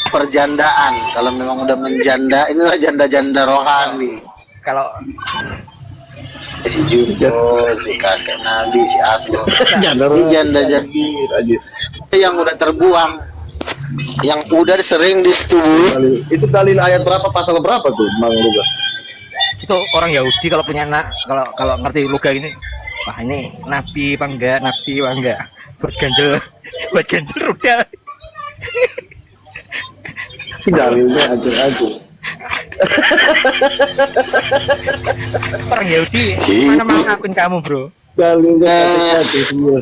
perjandaan. Kalau memang udah menjanda, inilah janda-janda rohani. Kalau Si Junto, si kakek Nabi, si Aslo. Janda Ini janda-janda yang udah terbuang, yang udah sering disetujui. Itu dalil ayat berapa, pasal berapa tuh, Bang Luga? itu orang Yahudi kalau punya anak, kalau ngerti luga ini, wah ini nabi apa enggak, buat ganjel rudal. Dalilnya aja. Orang Yahudi mana mau ngakuin kamu bro? Dalilnya aja semua.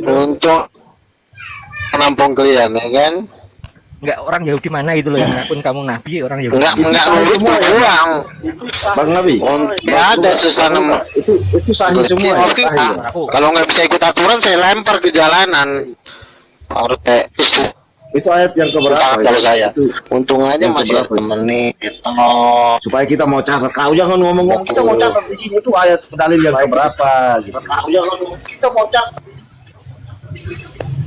Untuk menampung kalian, ya kan? Enggak, orang Yahudi mana gitu loh yang ngakuin kamu nabi, orang Yahudi. Enggak nurut terbuang. Bang Nabi. Nggak ada susah nemu. Itu sahih semua. King of King, Sahih. kalau nggak bisa ikut aturan saya lempar ke jalanan. Harus Itu ayat yang keberapa? kalau saya. Itu Untung aja yang masih keberapa? ada menit. Oh, supaya kita mau catat. Kau jangan ngomong-ngomong. Kita mau catat di sini itu ayat dalil yang keberapa? Gitu. Kau jangan ngomong. Kita mau catat.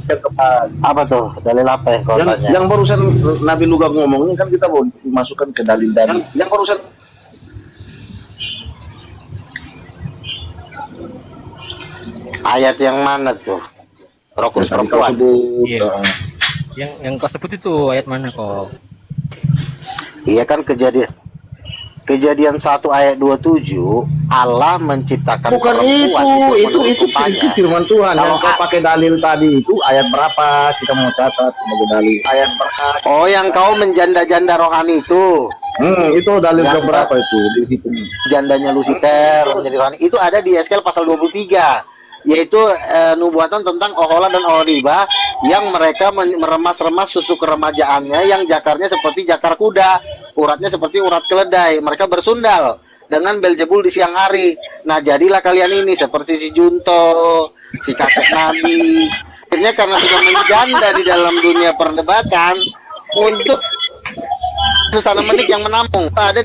Yang keberapa? apa tuh? Dalil apa yang kau tanya? Yang barusan Nabi Luga ngomongin kan kita mau masukkan ke dalil-dalil. Yang barusan Ayat yang mana tuh? Roh Kudus yang kau perempuan. sebut. Iya. Yang kau sebut itu ayat mana kok? Iya kan Kejadian 1 ayat 27, Allah menciptakan Bukan perempuan itu rupanya. firman Tuhan. Kalau Yang kau pakai dalil tadi itu ayat berapa? Kita mau catat sebagai dalil. Ayat berapa? Oh, yang kau menjanda-janda rohani itu. Itu dalil Ya, keberapa itu? Dihitung. jandanya Lucifer menjadi rohani itu ada di Eskel pasal 23, yaitu nubuatan tentang Ohola dan Oholiba yang mereka meremas-remas susu keremajaannya yang jakarnya seperti jakar kuda, uratnya seperti urat keledai. Mereka bersundal dengan Belzebul di siang hari. Nah, jadilah kalian ini seperti si Junto, si kakek Nabi. Akhirnya karena sudah menjanda di dalam dunia perdebatan untuk Susana Menik yang menampung. Ada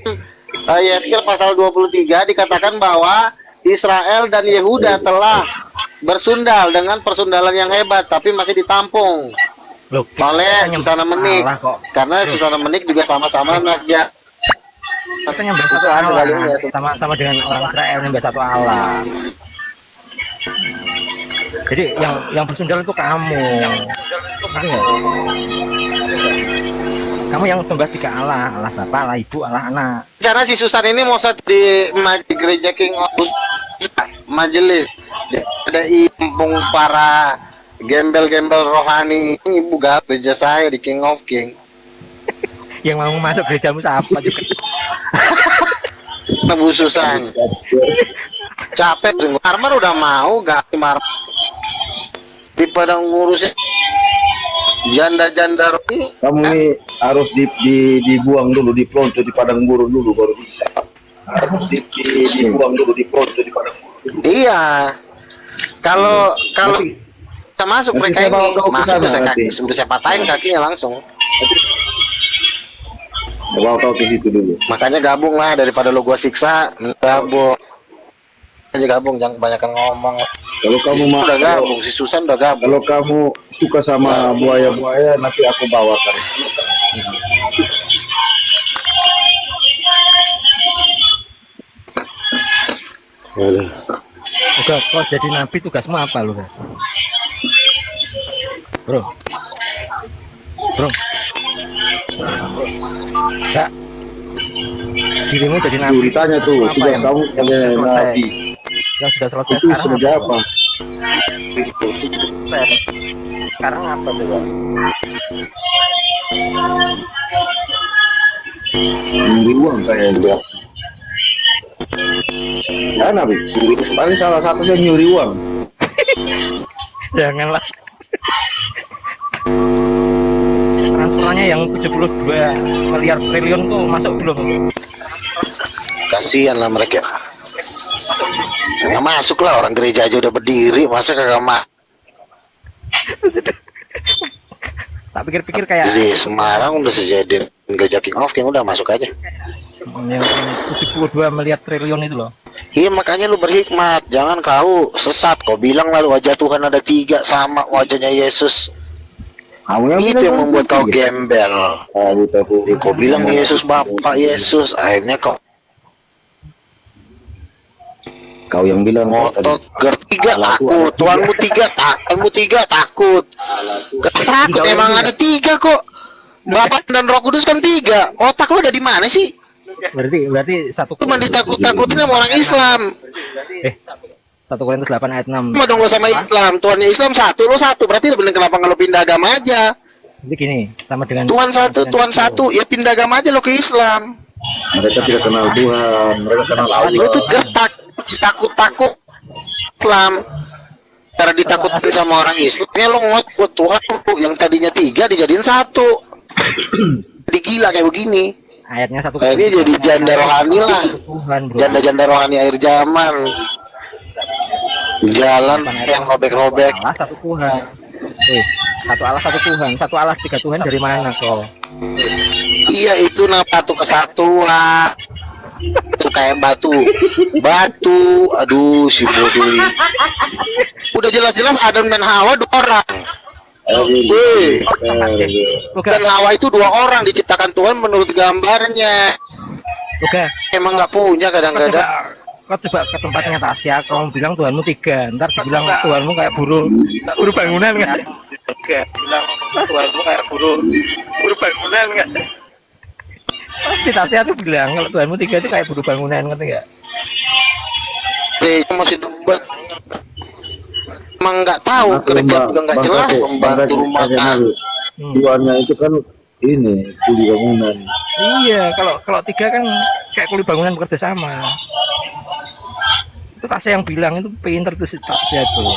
Yeskel pasal 23 dikatakan bahwa Israel dan Yehuda telah bersundal dengan persundalan yang hebat, tapi masih ditampung Loh, oleh Susana Menik. Allah kok. Karena Susana Menik juga sama-sama nasja. Kita nyembah satu Allah, sama dengan orang Israel nyembah satu Allah. Jadi yang bersundal itu kamu. Ngerti nggak? Kamu yang sembah tiga Allah, Allah Bapa, Allah Ibu, Allah Anak. Karena si Susan ini mau di gereja King of majelis ada impung para gembel-gembel rohani ibu gak gereja saya di King of King. Yang mau masuk gerejamu siapa juga? Bu Susan capek Marmar udah mau gak Marmar di padang ngurusnya janda-janda rohani. Kamu ini harus dibuang dulu, dipelonco di padang gurun dulu baru bisa. Harus dibuang dulu, dipelonco di padang gurun. Iya. Kalau kita masuk mereka ini masuk bisa saya patahin kakinya langsung. Bawa ke situ dulu. Makanya gabung lah daripada lo gua siksa, gabung. Aja gabung, jangan kebanyakan ngomong. Kalau kamu mau udah gabung, si Susan udah gabung. Kalau kamu suka sama buaya-buaya, nanti aku bawakan. Udah, kok jadi nabi tugasmu apa lu? Bro. Enggak. Dirimu jadi nabi. Ditanya tuh, apa sudah yang kamu sebagai nabi. yang sudah selesai Itu sekarang sebagai apa? Sekarang apa coba? Nyuri uang kayaknya. Ya nabi, paling salah satunya nyuri uang. Janganlah. Transferannya yang 72 miliar triliun tuh masuk belum? Kasihan lah mereka. Nggak masuk lah, orang gereja aja udah berdiri, masa kagak masuk? Tak pikir-pikir kayak Di Semarang udah sejadi gereja King of King, udah masuk aja. yang 72 miliar triliun itu loh. Iya, makanya lu berhikmat, jangan kau sesat. Kau bilang lalu wajah Tuhan ada 3 sama wajahnya Yesus. Kamu Itu yang membuat kau gembel. Kau bilang Yesus Bapak Yesus, akhirnya kau yang bilang ngotot. Tiga takut, Tuhanmu 3, Tuhanmu 3 takut. Takut emang ada 3 kok. Bapak dan Roh Kudus kan 3. Otak lu ada di mana sih? Berarti satu Cuma ditakut-takutin sama orang Islam. 1 Korintus 8 ayat 6. Cuma dong lo sama Islam. Tuhannya Islam 1, lo 1. Berarti lebih kenapa nggak lo pindah agama aja? Jadi gini, sama dengan Tuhan 1, ya pindah agama aja lo ke Islam. mereka tidak kenal Tuhan, mereka kenal Allah. Lo tuh gertak, takut-takut Islam. Cara ditakutin sama orang Islamnya lo buat Tuhan yang tadinya 3 dijadiin 1. Jadi gila kayak begini. ayatnya 1 Nah, ini jadi janda rohani lah. Tuhan, bro. Janda-janda rohani akhir zaman. Jalan yang robek-robek. Allah satu Tuhan. Satu Allah satu Tuhan. Satu Allah 3 Tuhan dari mana kau? Iya, itu nama tuh kesatuan. Itu kayak batu. Aduh, si bodoh ini. Udah jelas-jelas Adam dan Hawa 2 orang. Wih. Dan Hawa itu 2 orang diciptakan Tuhan menurut gambarnya. Oke. Emang nggak punya kadang-kadang. Kau coba ke tempatnya Tasya, kamu bilang Tuhanmu 3, ntar bilang Tuhanmu kayak buru bangunan nggak? Oke, bilang Tuhanmu kayak buru bangunan nggak? Si Tasya tuh bilang kalau Tuhanmu 3 itu kayak buru bangunan, ngerti nggak? Masih debat. Emang nggak tahu, kerja juga nggak jelas, pembantu rumah tangga. Tuhannya itu kan ini kuli bangunan. Iya, kalau 3 kan kayak kuli bangunan bekerja sama. Itu Kak saya yang bilang itu pinter tuh si Pak saya tuh.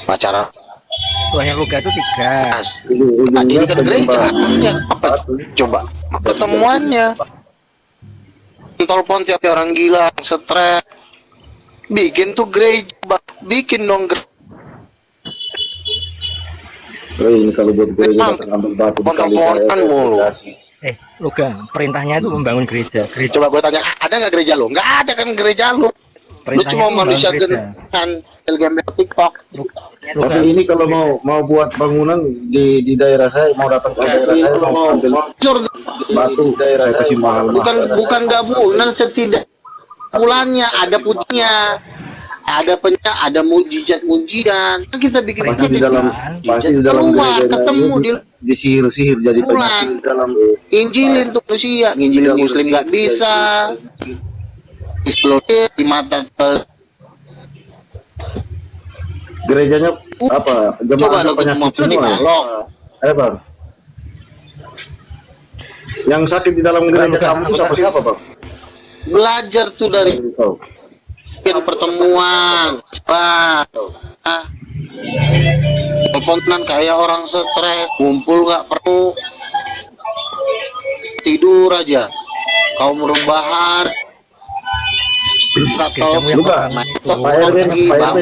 Pacaran Tuanya Luga itu 3. as jadi kan gereja akhirnya apa coba pertemuannya telepon tiap orang gila stres bikin tuh gereja bikin dong Ini kalau buat gereja datang ambil batu Kontak-kontakan mulu. Luga, perintahnya itu membangun gereja. coba gue tanya ada nggak gereja lo nggak ada kan gereja lo lu Perintahnya cuma itu membangun manusia gereja. kan gambar TikTok Luga, Tapi ini kalau mau buat bangunan di daerah saya, mau datang ke daerah saya, mau ambil surga batu daerah saya pasti mahal. bukan gabungan setidak bulannya ada pujinya ada mujizat-mujian kan kita bikin Pasti di aja dalam keluar gereja ketemu di disihir-sihir jadi bulan. penyakit di dalam Injilin tuh manusia nginjilin muslim nggak bisa exploit di mata gerejanya apa? coba Jemaahnya lo ketemu penyakit di semua. Kalong Bang. Yang sakit di dalam gereja kamu itu siapa Bang? belajar tuh dari Tahu. bikin pertemuan teleponan kayak orang stres ngumpul nggak perlu tidur aja kaum rebahan nggak tahu Kamu yang Lupa, Pak Erwin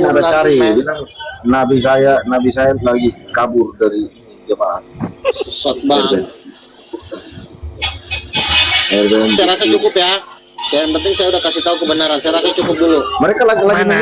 ada cari, bilang Nabi saya lagi kabur dari jemaah. sesat banget Erwin, saya rasa cukup ya yang penting saya udah kasih tahu kebenaran saya rasa cukup dulu mereka lagi Mana?